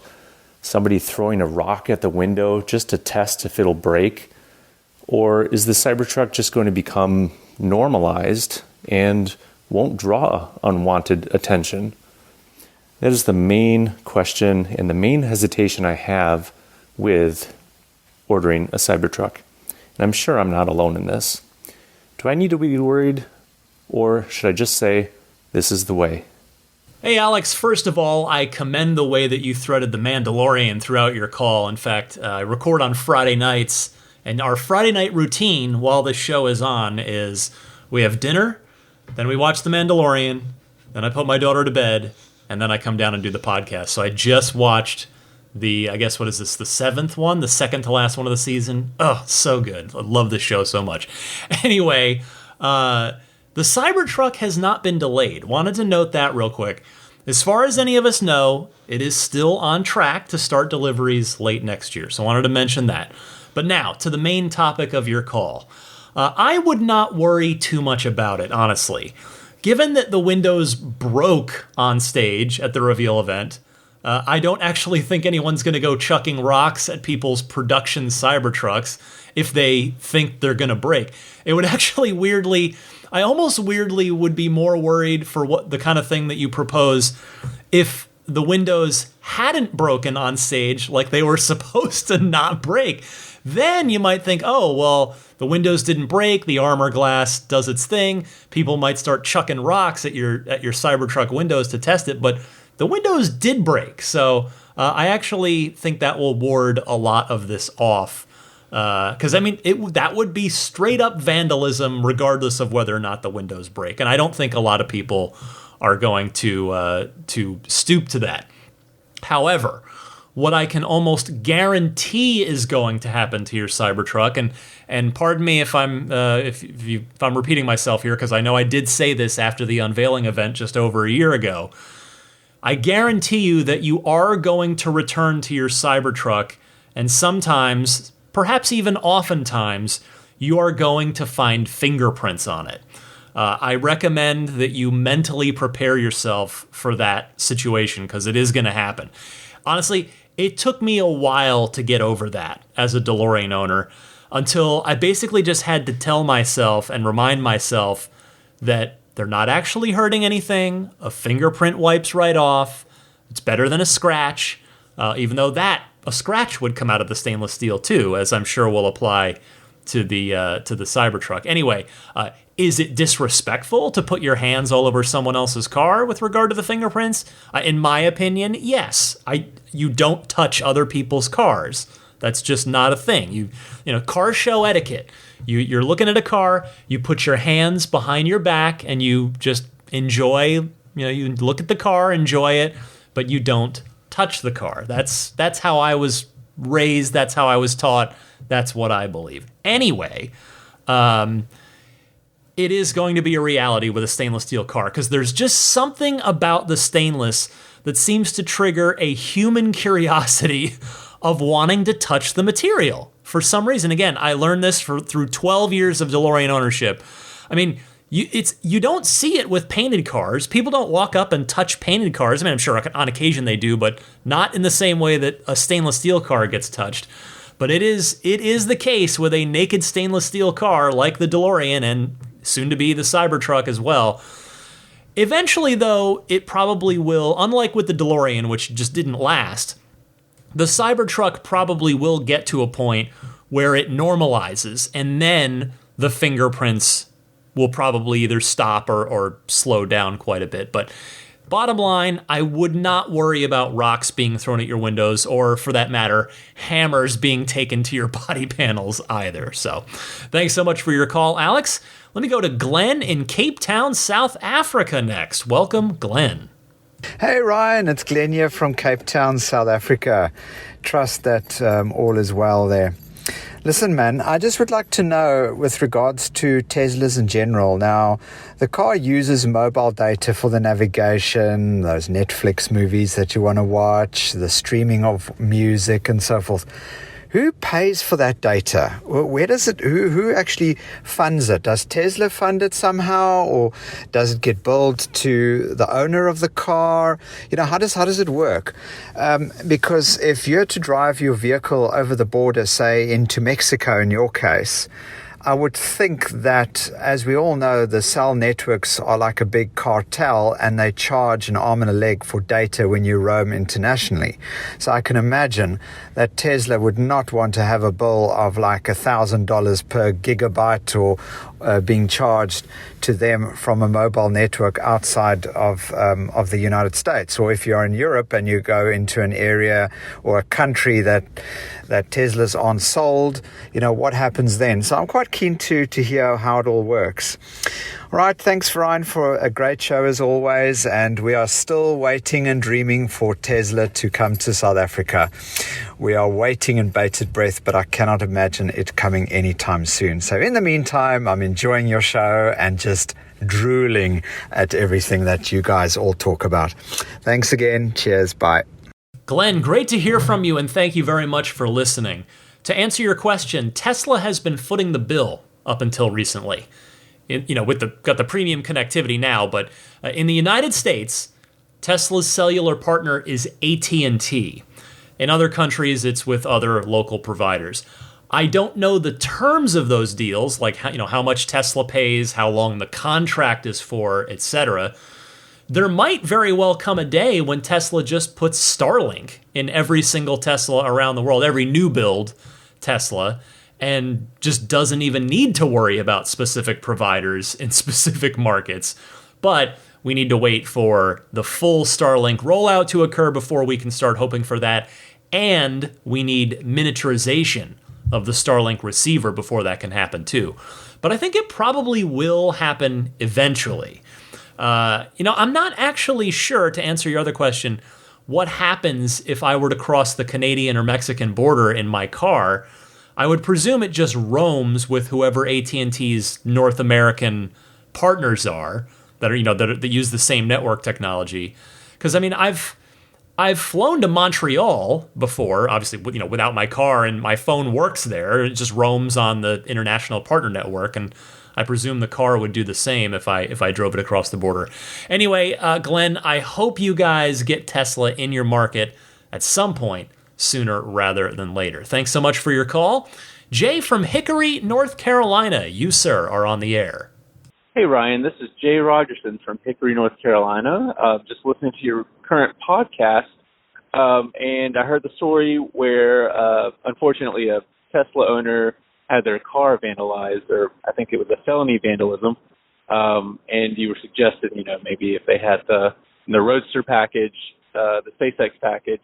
somebody throwing a rock at the window just to test if it'll break? Or is the Cybertruck just going to become normalized and won't draw unwanted attention? That is the main question and the main hesitation I have with ordering a Cybertruck. And I'm sure I'm not alone in this. Do I need to be worried, or should I just say, this is the way? Hey, Alex, first of all, I commend the way that you threaded the Mandalorian throughout your call. In fact, I record on Friday nights, and our Friday night routine while the show is on is we have dinner, then we watch The Mandalorian, then I put my daughter to bed, and then I come down and do the podcast. So I just watched the 7th one, the second to last one of the season. Oh, so good. I love this show so much. Anyway, the Cybertruck has not been delayed. Wanted to note that real quick. As far as any of us know, it is still on track to start deliveries late next year. So I wanted to mention that. But now, to the main topic of your call. I would not worry too much about it, honestly. Given that the windows broke on stage at the reveal event, I don't actually think anyone's going to go chucking rocks at people's production Cybertrucks if they think they're going to break. It would actually I almost weirdly would be more worried for what the kind of thing that you propose if the windows hadn't broken on stage like they were supposed to not break. Then you might think, oh, well, the windows didn't break, the armor glass does its thing, people might start chucking rocks at your Cybertruck windows to test it, but the windows did break. So I actually think that will ward a lot of this off. Because, that would be straight up vandalism regardless of whether or not the windows break. And I don't think a lot of people are going to stoop to that. However, what I can almost guarantee is going to happen to your Cybertruck, and pardon me if I'm repeating myself here, because I know I did say this after the unveiling event just over a year ago, I guarantee you that you are going to return to your Cybertruck, and sometimes, perhaps even oftentimes, you are going to find fingerprints on it. I recommend that you mentally prepare yourself for that situation, because it is going to happen. Honestly, it took me a while to get over that as a DeLorean owner, until I basically just had to tell myself and remind myself that they're not actually hurting anything. A fingerprint wipes right off. It's better than a scratch, even though a scratch would come out of the stainless steel too, as I'm sure will apply to the Cybertruck. Anyway, is it disrespectful to put your hands all over someone else's car with regard to the fingerprints? In my opinion, yes. You don't touch other people's cars. That's just not a thing. You know, car show etiquette. You're looking at a car, you put your hands behind your back, and you just enjoy, you look at the car, enjoy it, but you don't touch the car. That's how I was raised, that's how I was taught, that's what I believe. Anyway, it is going to be a reality with a stainless steel car, because there's just something about the stainless that seems to trigger a human curiosity of wanting to touch the material. For some reason, again, I learned this through 12 years of DeLorean ownership. I mean, you don't see it with painted cars. People don't walk up and touch painted cars. I mean, I'm sure on occasion they do, but not in the same way that a stainless steel car gets touched. But it is the case with a naked stainless steel car like the DeLorean, and soon to be the Cybertruck as well. Eventually, though, it probably will, unlike with the DeLorean, which just didn't last, the Cybertruck probably will get to a point where it normalizes, and then the fingerprints will probably either stop or slow down quite a bit. But bottom line, I would not worry about rocks being thrown at your windows, or for that matter, hammers being taken to your body panels either. So thanks so much for your call, Alex. Let me go to Glenn in Cape Town, South Africa next. Welcome, Glenn. Hey Ryan, it's Glenn here from Cape Town, South Africa. Trust that all is well there. Listen, man, I just would like to know with regards to Teslas in general. Now, the car uses mobile data for the navigation, those Netflix movies that you want to watch, the streaming of music and so forth. Who pays for that data? Where does it? Who actually funds it? Does Tesla fund it somehow, or does it get billed to the owner of the car? How does it work? Because if you're to drive your vehicle over the border, say into Mexico, in your case, I would think that, as we all know, the cell networks are like a big cartel, and they charge an arm and a leg for data when you roam internationally. So I can imagine that Tesla would not want to have a bill of like $1,000 per gigabyte, or being charged to them from a mobile network outside of the United States. Or if you're in Europe and you go into an area or a country that Teslas aren't sold, what happens then? So I'm quite keen to hear how it all works. All right, thanks Ryan for a great show as always, and we are still waiting and dreaming for Tesla to come to South Africa. We are waiting in bated breath, but I cannot imagine it coming anytime soon. So in the meantime, I'm enjoying your show and just drooling at everything that you guys all talk about. Thanks again. Cheers. Bye. Glenn, great to hear from you, and thank you very much for listening. To answer your question, Tesla has been footing the bill up until recently. Got the premium connectivity now, but in the United States, Tesla's cellular partner is AT&T. In other countries, it's with other local providers. I don't know the terms of those deals, like how much Tesla pays, how long the contract is for, etc. There might very well come a day when Tesla just puts Starlink in every single Tesla around the world, every new build Tesla, and just doesn't even need to worry about specific providers in specific markets. But we need to wait for the full Starlink rollout to occur before we can start hoping for that. And we need miniaturization of the Starlink receiver before that can happen too. But I think it probably will happen eventually. I'm not actually sure, to answer your other question, what happens if I were to cross the Canadian or Mexican border in my car. I would presume it just roams with whoever AT&T's North American partners are that use the same network technology. Because I mean, I've flown to Montreal before, obviously, without my car, and my phone works there. It just roams on the international partner network, and I presume the car would do the same if I drove it across the border. Anyway, Glenn, I hope you guys get Tesla in your market at some point sooner rather than later. Thanks so much for your call. Jay from Hickory, North Carolina. You, sir, are on the air. Hey, Ryan. This is Jay Rogerson from Hickory, North Carolina. Just listening to your current podcast, and I heard the story where, unfortunately, a Tesla owner had their car vandalized, or I think it was a felony vandalism, and you were suggesting, maybe if they had the Roadster package, the SpaceX package,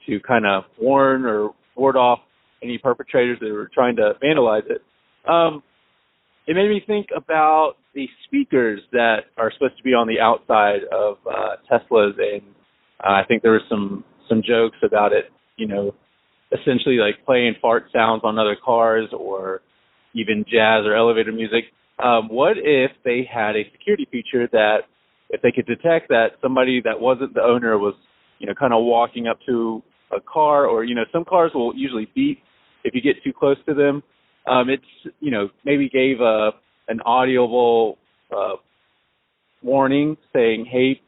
to kind of warn or ward off any perpetrators that were trying to vandalize it. It made me think about the speakers that are supposed to be on the outside of Teslas, and I think there were some jokes about it, essentially like playing fart sounds on other cars or even jazz or elevator music. What if they had a security feature that if they could detect that somebody that wasn't the owner was, kind of walking up to a car, or, some cars will usually beep if you get too close to them. It's, maybe gave an audible warning saying, hey,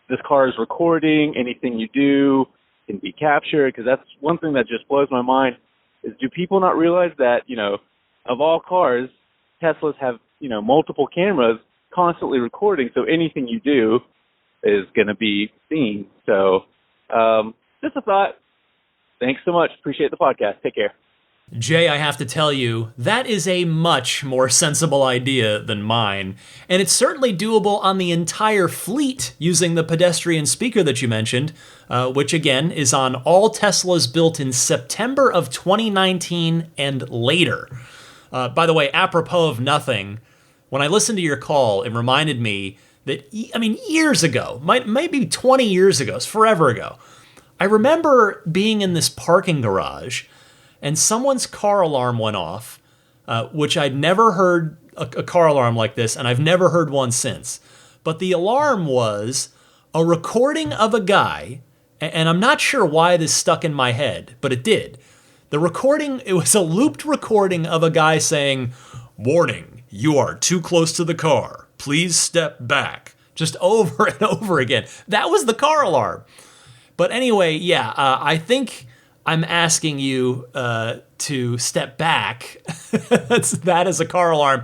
this car is recording, anything you do can be captured, because that's one thing that just blows my mind, is do people not realize that, of all cars, Teslas have, multiple cameras constantly recording, so anything you do is going to be seen. So just a thought. Thanks so much. Appreciate the podcast. Take care. Jay, I have to tell you, that is a much more sensible idea than mine, and it's certainly doable on the entire fleet using the pedestrian speaker that you mentioned, which again is on all Teslas built in September of 2019 and later. By the way, apropos of nothing, when I listened to your call, it reminded me that, years ago, maybe 20 years ago, it's forever ago, I remember being in this parking garage and someone's car alarm went off, which I'd never heard a car alarm like this, and I've never heard one since. But the alarm was a recording of a guy, and I'm not sure why this stuck in my head, but it did. The recording, it was a looped recording of a guy saying, "Warning, you are too close to the car. Please step back." Just over and over again. That was the car alarm. But anyway, yeah, I think I'm asking you to step back. That is a car alarm.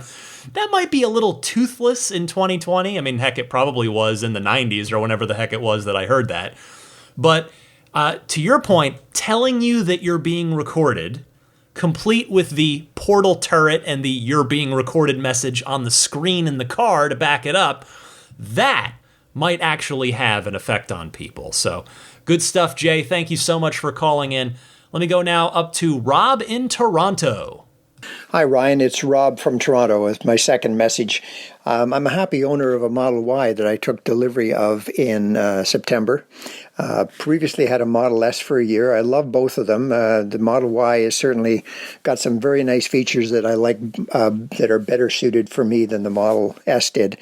That might be a little toothless in 2020. Heck, it probably was in the 90s or whenever the heck it was that I heard that. But to your point, telling you that you're being recorded, complete with the portal turret and the "you're being recorded" message on the screen in the car to back it up, that might actually have an effect on people. So good stuff, Jay. Thank you so much for calling in. Let me go now up to Rob in Toronto. Hi, Ryan. It's Rob from Toronto. It's my second message. I'm a happy owner of a Model Y that I took delivery of in September. Previously had a Model S for a year. I love both of them. The Model Y has certainly got some very nice features that I like that are better suited for me than the Model S did.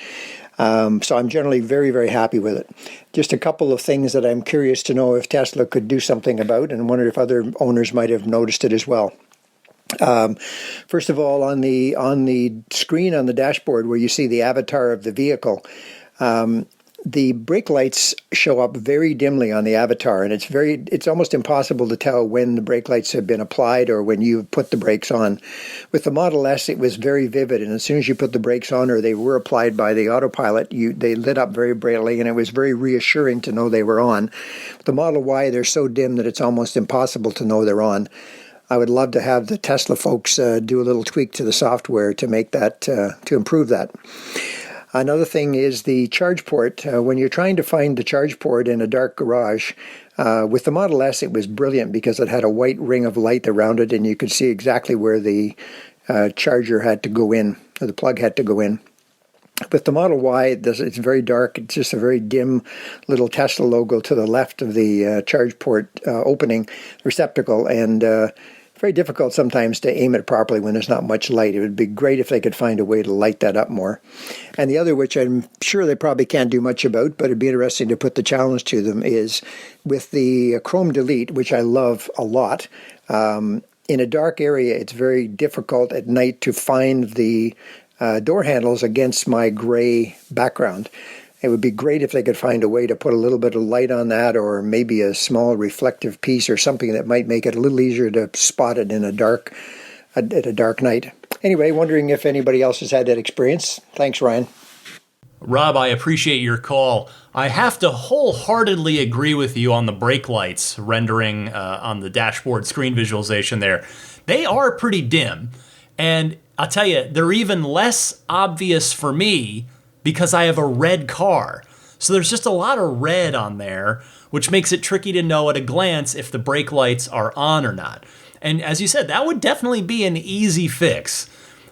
So I'm generally very, very happy with it. Just a couple of things that I'm curious to know if Tesla could do something about, and wonder if other owners might have noticed it as well. First of all, on the screen on the dashboard where you see the avatar of the vehicle, the brake lights show up very dimly on the avatar, and it's almost impossible to tell when the brake lights have been applied or when you've put the brakes on. With the Model S, it was very vivid, and as soon as you put the brakes on or they were applied by the autopilot, they lit up very brightly, and it was very reassuring to know they were on. With the Model Y, they're so dim that it's almost impossible to know they're on. I would love to have the Tesla folks do a little tweak to the software to make that, to improve that. Another thing is the charge port. When you're trying to find the charge port in a dark garage, with the Model S, it was brilliant because it had a white ring of light around it, and you could see exactly where the charger had to go in, or the plug had to go in. With the Model Y, it's very dark. It's just a very dim little Tesla logo to the left of the charge port opening receptacle, and very difficult sometimes to aim it properly when there's not much light. It would be great if they could find a way to light that up more. And the other, which I'm sure they probably can't do much about, but it'd be interesting to put the challenge to them, is with the Chrome Delete, which I love a lot. In a dark area, it's very difficult at night to find the door handles against my gray background. It would be great if they could find a way to put a little bit of light on that, or maybe a small reflective piece or something that might make it a little easier to spot it in a dark night. Anyway, wondering if anybody else has had that experience. Thanks, Ryan. Rob, I appreciate your call. I have to wholeheartedly agree with you on the brake lights rendering on the dashboard screen visualization there. They are pretty dim. And I'll tell you, they're even less obvious for me because I have a red car. So there's just a lot of red on there, which makes it tricky to know at a glance if the brake lights are on or not. And as you said, that would definitely be an easy fix.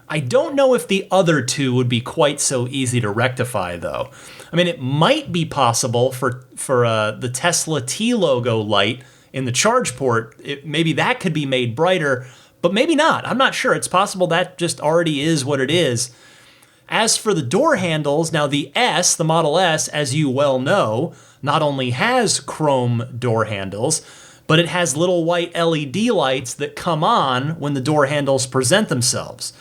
I don't know if the other two would be quite so easy to rectify, though. I mean, it might be possible for the Tesla T logo light in the charge port. Maybe that could be made brighter, but maybe not. I'm not sure. It's possible that just already is what it is. As for the door handles, now the Model S, as you well know, not only has chrome door handles, but it has little white LED lights that come on when the door handles present themselves.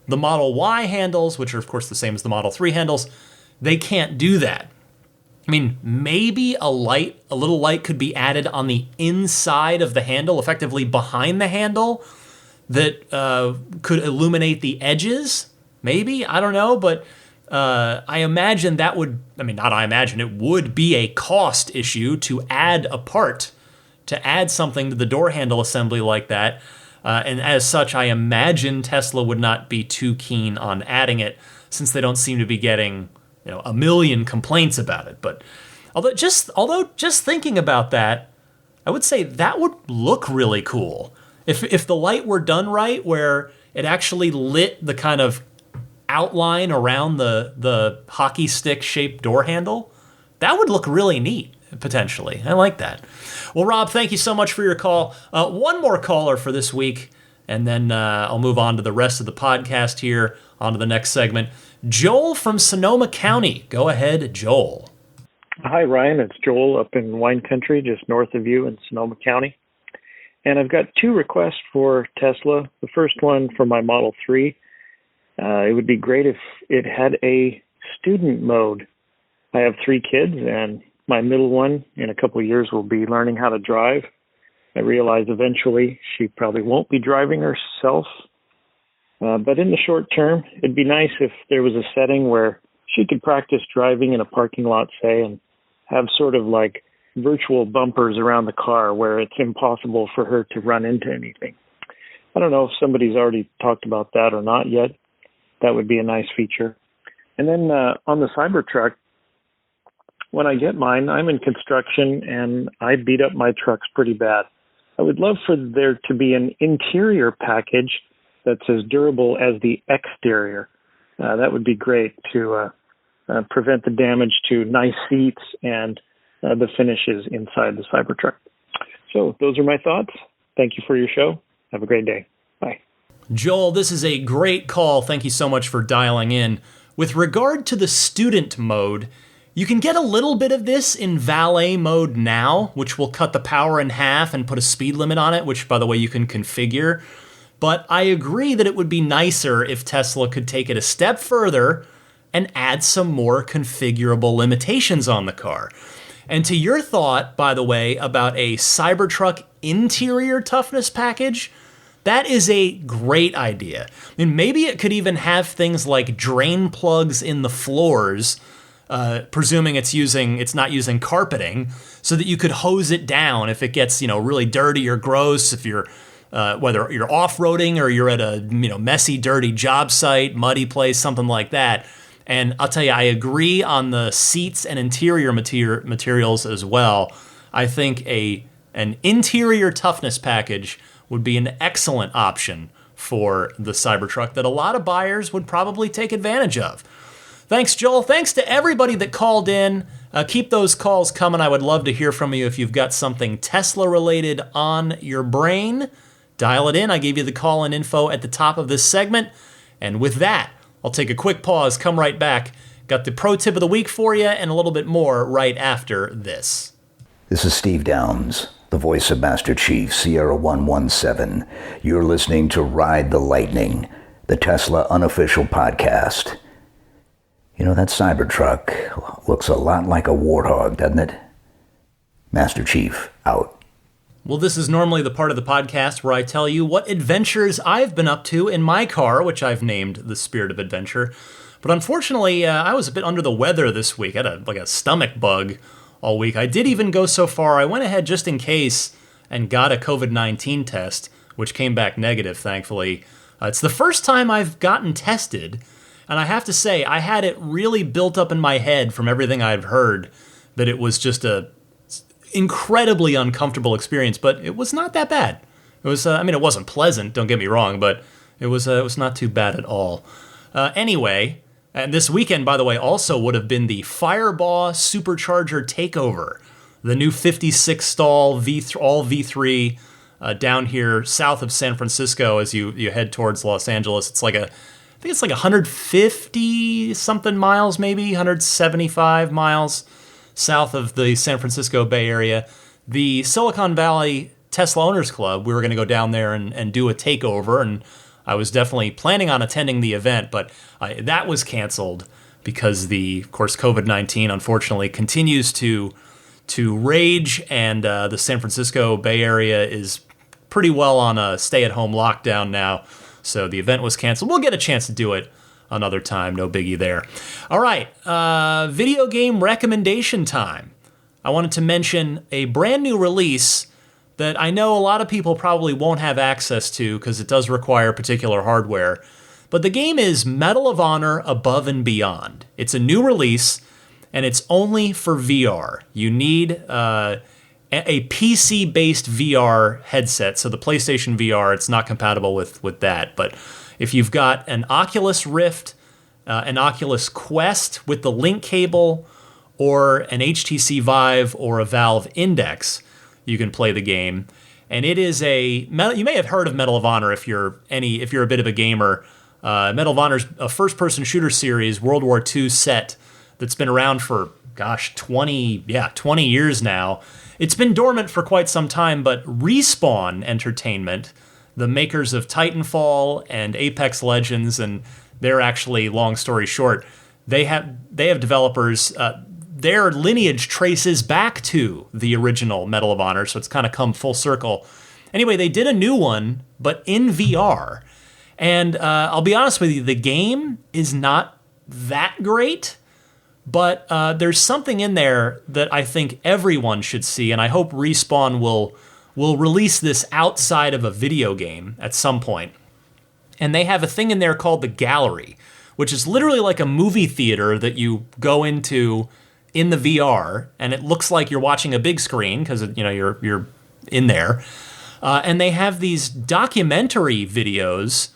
The Model Y handles, which are of course the same as the Model 3 handles, they can't do that. I mean, maybe a little light could be added on the inside of the handle, effectively behind the handle, that could illuminate the edges. Maybe, I don't know, but I imagine that would, it would be a cost issue to add a part, to add something to the door handle assembly like that. And as such, I imagine Tesla would not be too keen on adding it, since they don't seem to be getting a million complaints about it. But although just thinking about that, I would say that would look really cool. If the light were done right, where it actually lit the kind of outline around the hockey stick shaped door handle, that would look really neat, potentially. I like that. Well, Rob, thank you so much for your call. One more caller for this week, and then I'll move on to the rest of the podcast here, on to the next segment. Joel from Sonoma County. Go ahead, Joel. Hi, Ryan. It's Joel up in wine country, just north of you in Sonoma County. And I've got two requests for Tesla. The first one for my Model 3. It would be great if it had a student mode. I have 3 kids, and my middle one in a couple of years will be learning how to drive. I realize eventually she probably won't be driving herself. But in the short term, it'd be nice if there was a setting where she could practice driving in a parking lot, say, and have sort of like virtual bumpers around the car where it's impossible for her to run into anything. I don't know if somebody's already talked about that or not yet. That would be a nice feature. And then on the Cybertruck, when I get mine, I'm in construction and I beat up my trucks pretty bad. I would love for there to be an interior package that's as durable as the exterior. That would be great to prevent the damage to nice seats and the finishes inside the Cybertruck. So those are my thoughts. Thank you for your show. Have a great day. Bye. Joel, this is a great call. Thank you so much for dialing in. With regard to the student mode, you can get a little bit of this in valet mode now, which will cut the power in half and put a speed limit on it, which, by the way, you can configure. But I agree that it would be nicer if Tesla could take it a step further and add some more configurable limitations on the car. And to your thought, by the way, about a Cybertruck interior toughness package, that is a great idea. I mean, maybe it could even have things like drain plugs in the floors, presuming it's not using carpeting, so that you could hose it down if it gets really dirty or gross. If you're whether you're off-roading or you're at a messy, dirty job site, muddy place, something like that. And I'll tell you, I agree on the seats and interior materials as well. I think an interior toughness package would be an excellent option for the Cybertruck that a lot of buyers would probably take advantage of. Thanks, Joel. Thanks to everybody that called in. Keep those calls coming. I would love to hear from you if you've got something Tesla-related on your brain. dial it in. I gave you the call-in info at the top of this segment. And with that, I'll take a quick pause, come right back. Got the pro tip of the week for you and a little bit more right after this. This is Steve Downs, the voice of Master Chief, Sierra 117. You're listening to Ride the Lightning, the Tesla unofficial podcast. You know, that Cybertruck looks a lot like a warthog, doesn't it? Master Chief, out. Well, this is normally the part of the podcast where I tell you what adventures I've been up to in my car, which I've named the Spirit of Adventure. But unfortunately, I was a bit under the weather this week. I had a stomach bug all week. I did even go so far, I went ahead just in case and got a COVID-19 test, which came back negative, thankfully. It's the first time I've gotten tested, and I have to say, I had it really built up in my head from everything I've heard that it was just a incredibly uncomfortable experience, but it was not that bad. It was, it wasn't pleasant, don't get me wrong, but it was not too bad at all. Anyway, and this weekend, by the way, also would have been the Fireball Supercharger Takeover, the new 56 stall all V3 down here south of San Francisco as you head towards Los Angeles. It's I think it's 150 something miles, maybe 175 miles south of the San Francisco Bay Area. The Silicon Valley Tesla Owners Club, we were going to go down there and do a takeover, and I was definitely planning on attending the event, but that was canceled because of course, COVID-19 unfortunately continues to rage, and the San Francisco Bay Area is pretty well on a stay-at-home lockdown now, so the event was canceled. We'll get a chance to do it another time, no biggie there. All right, video game recommendation time. I wanted to mention a brand new release that I know a lot of people probably won't have access to because it does require particular hardware. But the game is Medal of Honor Above and Beyond. It's a new release, and it's only for VR. You need a PC-based VR headset. So the PlayStation VR, it's not compatible with that. But if you've got an Oculus Rift, an Oculus Quest with the link cable, or an HTC Vive or a Valve Index, you can play the game. And it is you may have heard of Medal of Honor if you're a bit of a gamer. Medal of Honor's a first-person shooter series, World War II set that's been around for 20 years now. It's been dormant for quite some time, but Respawn Entertainment, the makers of Titanfall and Apex Legends, and they're actually, long story short, they have developers. Their lineage traces back to the original Medal of Honor, so it's kind of come full circle. Anyway, they did a new one, but in VR. And I'll be honest with you, the game is not that great, but there's something in there that I think everyone should see, and I hope Respawn will release this outside of a video game at some point. And they have a thing in there called the Gallery, which is literally like a movie theater that you go into in the VR, and it looks like you're watching a big screen because you're in there. And they have these documentary videos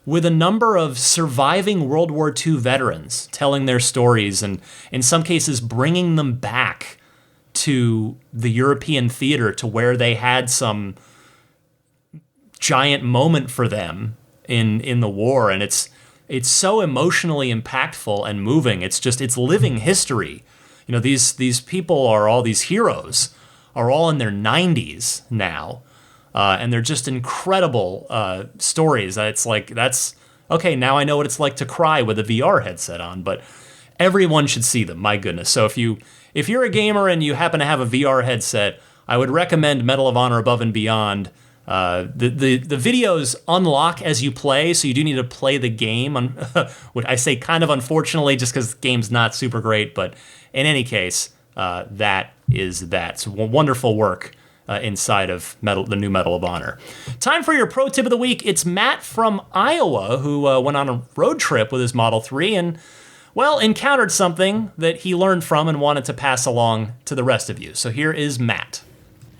with a number of surviving World War II veterans telling their stories, and in some cases bringing them back to the European theater to where they had some giant moment for them in the war. And it's so emotionally impactful and moving. It's living history. These people are all these heroes are all in their 90s now. And they're just incredible stories. It's like, that's, okay, now I know what it's like to cry with a VR headset on, but everyone should see them, my goodness. So if you're a gamer and you happen to have a VR headset, I would recommend Medal of Honor Above and Beyond. The videos unlock as you play, so you do need to play the game. What I say kind of unfortunately, just because the game's not super great, but in any case, that is that. So wonderful work inside of the new Medal of Honor. Time for your pro tip of the week. It's Matt from Iowa who went on a road trip with his Model 3 and, well, encountered something that he learned from and wanted to pass along to the rest of you. So here is Matt.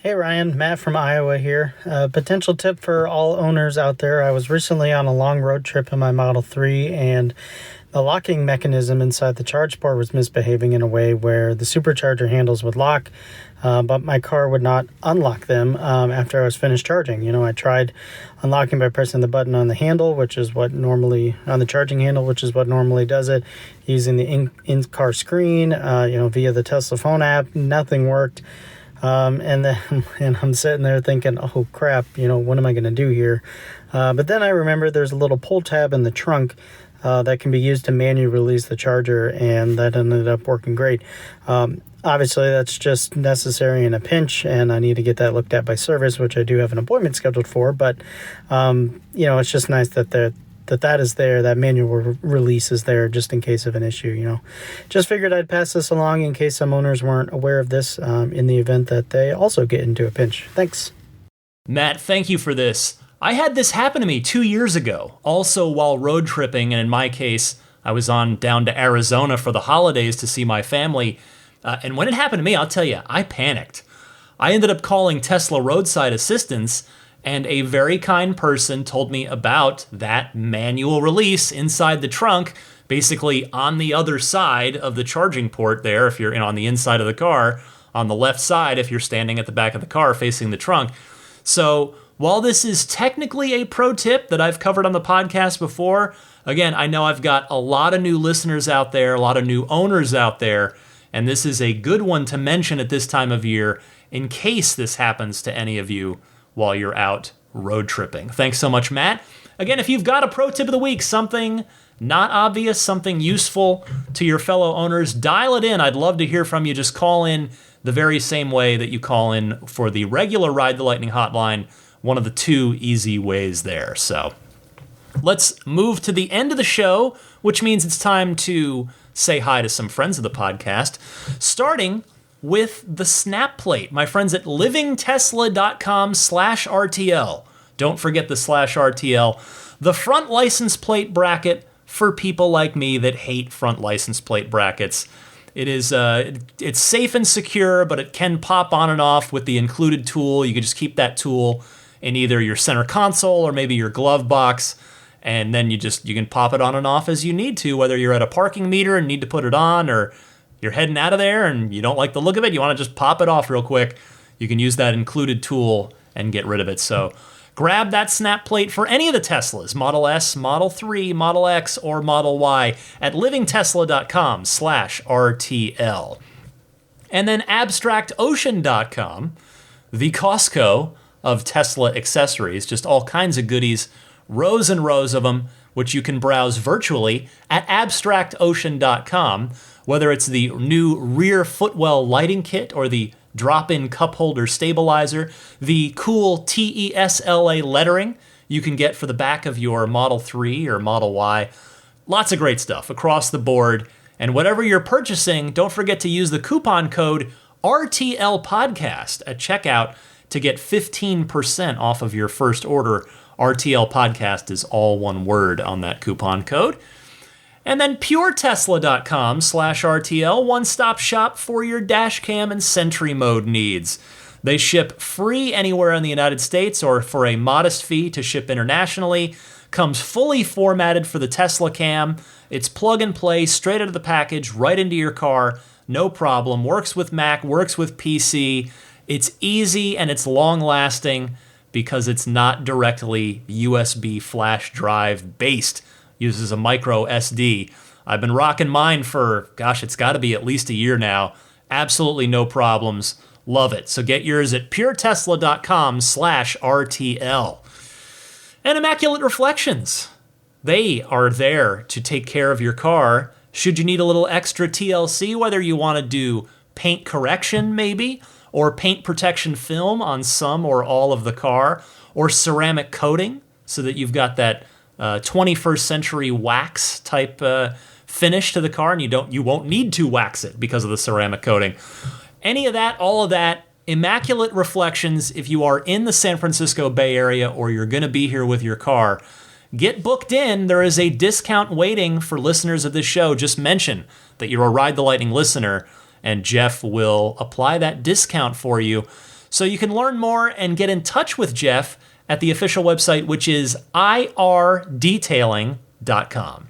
Hey Ryan, Matt from Iowa here. Potential tip for all owners out there. I was recently on a long road trip in my Model 3 and the locking mechanism inside the charge port was misbehaving in a way where the supercharger handles would lock, but my car would not unlock them after I was finished charging. I tried unlocking by pressing the button on the handle, which is what normally, on the charging handle, which is what normally does it, using the in-car screen, via the Tesla phone app. Nothing worked. And I'm sitting there thinking, oh crap, what am I going to do here? But then I remember there's a little pull tab in the trunk that can be used to manually release the charger, and that ended up working great. Obviously, that's just necessary in a pinch, and I need to get that looked at by service, which I do have an appointment scheduled for. But it's just nice that that is there, that manual release is there just in case of an issue. Just figured I'd pass this along in case some owners weren't aware of this in the event that they also get into a pinch. Thanks. Matt, thank you for this. I had this happen to me 2 years ago, also while road tripping, and in my case, I was down to Arizona for the holidays to see my family, and when it happened to me, I'll tell you, I panicked. I ended up calling Tesla roadside assistance, and a very kind person told me about that manual release inside the trunk, basically on the other side of the charging port there, if you're on the inside of the car, on the left side if you're standing at the back of the car facing the trunk. So while this is technically a pro tip that I've covered on the podcast before, again, I know I've got a lot of new listeners out there, a lot of new owners out there, and this is a good one to mention at this time of year in case this happens to any of you while you're out road tripping. Thanks so much, Matt. Again, if you've got a pro tip of the week, something not obvious, something useful to your fellow owners, dial it in. I'd love to hear from you. Just call in the very same way that you call in for the regular Ride the Lightning hotline, one of the two easy ways there. So let's move to the end of the show, which means it's time to say hi to some friends of the podcast, starting with the snap plate. My friends at livingtesla.com/RTL. Don't forget the /RTL. The front license plate bracket for people like me that hate front license plate brackets. It is it's safe and secure, but it can pop on and off with the included tool. You can just keep that tool in either your center console or maybe your glove box, and then you can pop it on and off as you need to, whether you're at a parking meter and need to put it on, or you're heading out of there and you don't like the look of it, you want to just pop it off real quick, you can use that included tool and get rid of it. So grab that snap plate for any of the Teslas, Model S, Model 3, Model X, or Model Y at livingtesla.com/RTL. And then abstractocean.com, the Costco of Tesla accessories, just all kinds of goodies, rows and rows of them, which you can browse virtually at abstractocean.com, whether it's the new rear footwell lighting kit or the drop-in cup holder stabilizer, the cool TESLA lettering you can get for the back of your Model 3 or Model Y. Lots of great stuff across the board. And whatever you're purchasing, don't forget to use the coupon code RTL Podcast at checkout to get 15% off of your first order. RTL Podcast is all one word on that coupon code. And then puretesla.com/RTL, one-stop shop for your dash cam and Sentry mode needs. They ship free anywhere in the United States or for a modest fee to ship internationally. Comes fully formatted for the Tesla cam. It's plug and play, straight out of the package, right into your car. No problem. Works with Mac, works with PC. It's easy and it's long-lasting because it's not directly USB flash drive based. Uses a micro SD. I've been rocking mine for, it's got to be at least a year now. Absolutely no problems. Love it. So get yours at puretesla.com/RTL. And Immaculate Reflections. They are there to take care of your car. Should you need a little extra TLC, whether you want to do paint correction maybe, or paint protection film on some or all of the car, or ceramic coating so that you've got that 21st century wax type finish to the car, and you won't need to wax it because of the ceramic coating. Any of that, all of that, Immaculate Reflections. If you are in the San Francisco Bay Area or you're going to be here with your car, get booked in. There is a discount waiting for listeners of this show. Just mention that you're a Ride the Lightning listener, and Jeff will apply that discount for you. So you can learn more and get in touch with Jeff at the official website, which is irdetailing.com.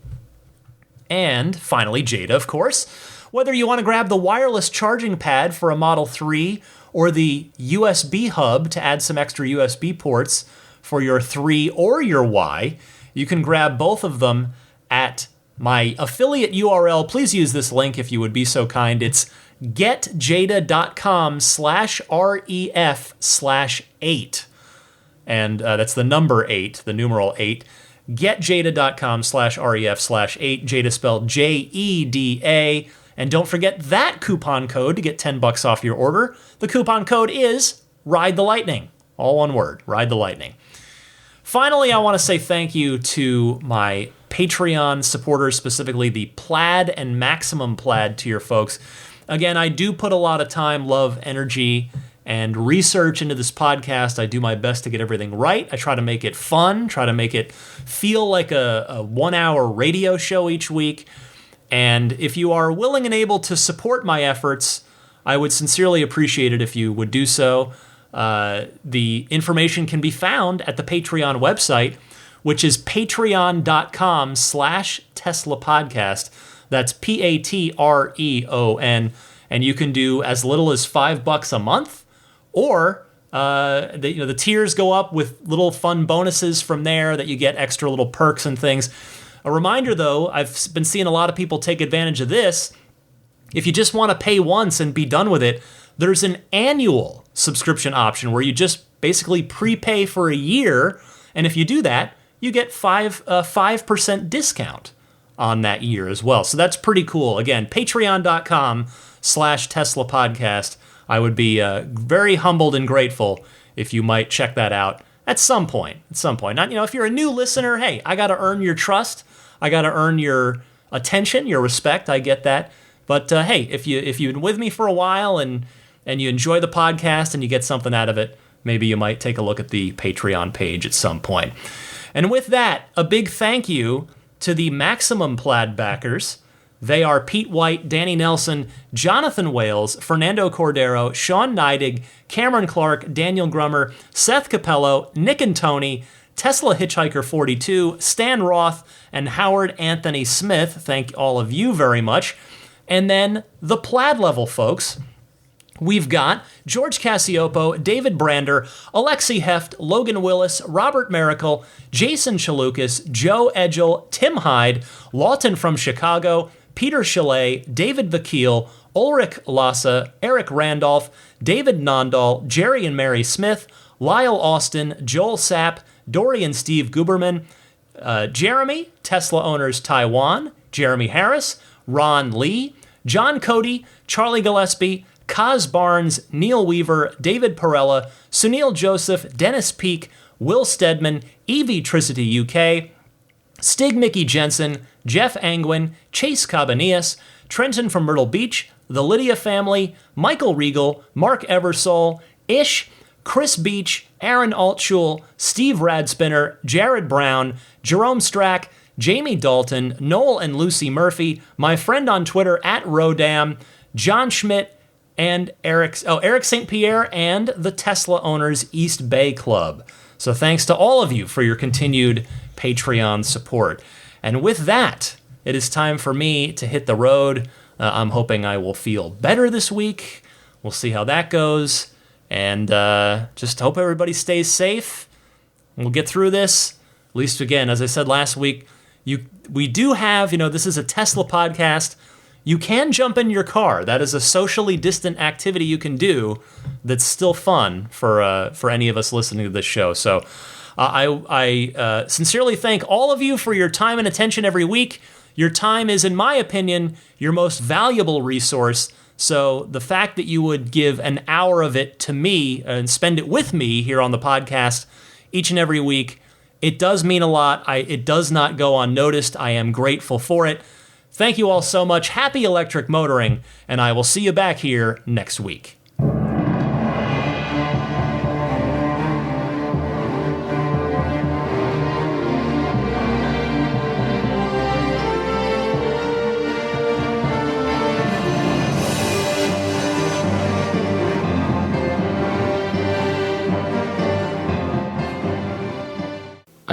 And finally, Jada, of course. Whether you want to grab the wireless charging pad for a Model 3 or the USB hub to add some extra USB ports for your 3 or your Y, you can grab both of them at my affiliate URL. Please use this link if you would be so kind. It's getjada.com/ref/8. And that's the number 8, the numeral 8. Getjada.com/ref/8. Jada spelled JEDA. And don't forget that coupon code to get $10 off your order. The coupon code is Ride the Lightning. All one word, Ride the Lightning. Finally, I want to say thank you to my Patreon supporters, specifically the Plaid and Maximum Plaid tier folks. Again, I do put a lot of time, love, energy, and research into this podcast. I do my best to get everything right. I try to make it fun, try to make it feel like a 1-hour radio show each week. And if you are willing and able to support my efforts, I would sincerely appreciate it if you would do so. The information can be found at the Patreon website, which is patreon.com/Tesla podcast. That's Patreon. And you can do as little as $5 a month, or the tiers go up with little fun bonuses from there that you get extra little perks and things. A reminder, though, I've been seeing a lot of people take advantage of this. If you just want to pay once and be done with it, there's an annual subscription option where you just basically prepay for a year, and if you do that, you get 5% discount on that year as well. So that's pretty cool. Again, patreon.com/Tesla podcast. I would be very humbled and grateful if you might check that out at some point. Not, if you're a new listener, hey, I got to earn your trust. I got to earn your attention, your respect. I get that. But hey, if you've been with me for a while and you enjoy the podcast and you get something out of it, maybe you might take a look at the Patreon page at some point. And with that, a big thank you to the Maximum Plaid backers. They are Pete White, Danny Nelson, Jonathan Wales, Fernando Cordero, Sean Neidig, Cameron Clark, Daniel Grummer, Seth Capello, Nick and Tony, Tesla Hitchhiker 42, Stan Roth, and Howard Anthony Smith. Thank all of you very much. And then the Plaid level folks. We've got George Cassiopo, David Brander, Alexi Heft, Logan Willis, Robert Miracle, Jason Chalukas, Joe Edgel, Tim Hyde, Lawton from Chicago, Peter Chalet, David Vakil, Ulrich Lassa, Eric Randolph, David Nondahl, Jerry and Mary Smith, Lyle Austin, Joel Sapp, Dory and Steve Guberman, Jeremy, Tesla Owners Taiwan, Jeremy Harris, Ron Lee, John Cody, Charlie Gillespie, Kaz Barnes, Neil Weaver, David Perella, Sunil Joseph, Dennis Peak, Will Stedman, Evie Tricity UK, Stig Mickey Jensen, Jeff Angwin, Chase Cabanillas, Trenton from Myrtle Beach, the Lydia family, Michael Regal, Mark Eversole, Ish, Chris Beach, Aaron Altschul, Steve Radspinner, Jared Brown, Jerome Strack, Jamie Dalton, Noel and Lucy Murphy, my friend on Twitter at Rodam, John Schmidt, and Eric St. Pierre, and the Tesla Owners East Bay Club. So thanks to all of you for your continued Patreon support. And with that, it is time for me to hit the road. I'm hoping I will feel better this week. We'll see how that goes. And just hope everybody stays safe. We'll get through this. At least, again, as I said last week, we do have, this is a Tesla podcast. You can jump in your car. That is a socially distant activity you can do that's still fun for any of us listening to this show. So I sincerely thank all of you for your time and attention every week. Your time is, in my opinion, your most valuable resource. So the fact that you would give an hour of it to me and spend it with me here on the podcast each and every week, it does mean a lot. It does not go unnoticed. I am grateful for it. Thank you all so much. Happy electric motoring, and I will see you back here next week.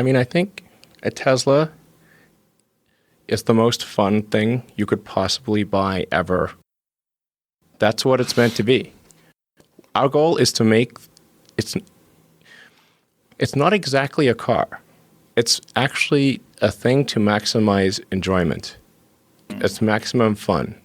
I mean, I think a Tesla is the most fun thing you could possibly buy ever. That's what it's meant to be. Our goal is to make it's not exactly a car. It's actually a thing to maximize enjoyment. It's maximum fun.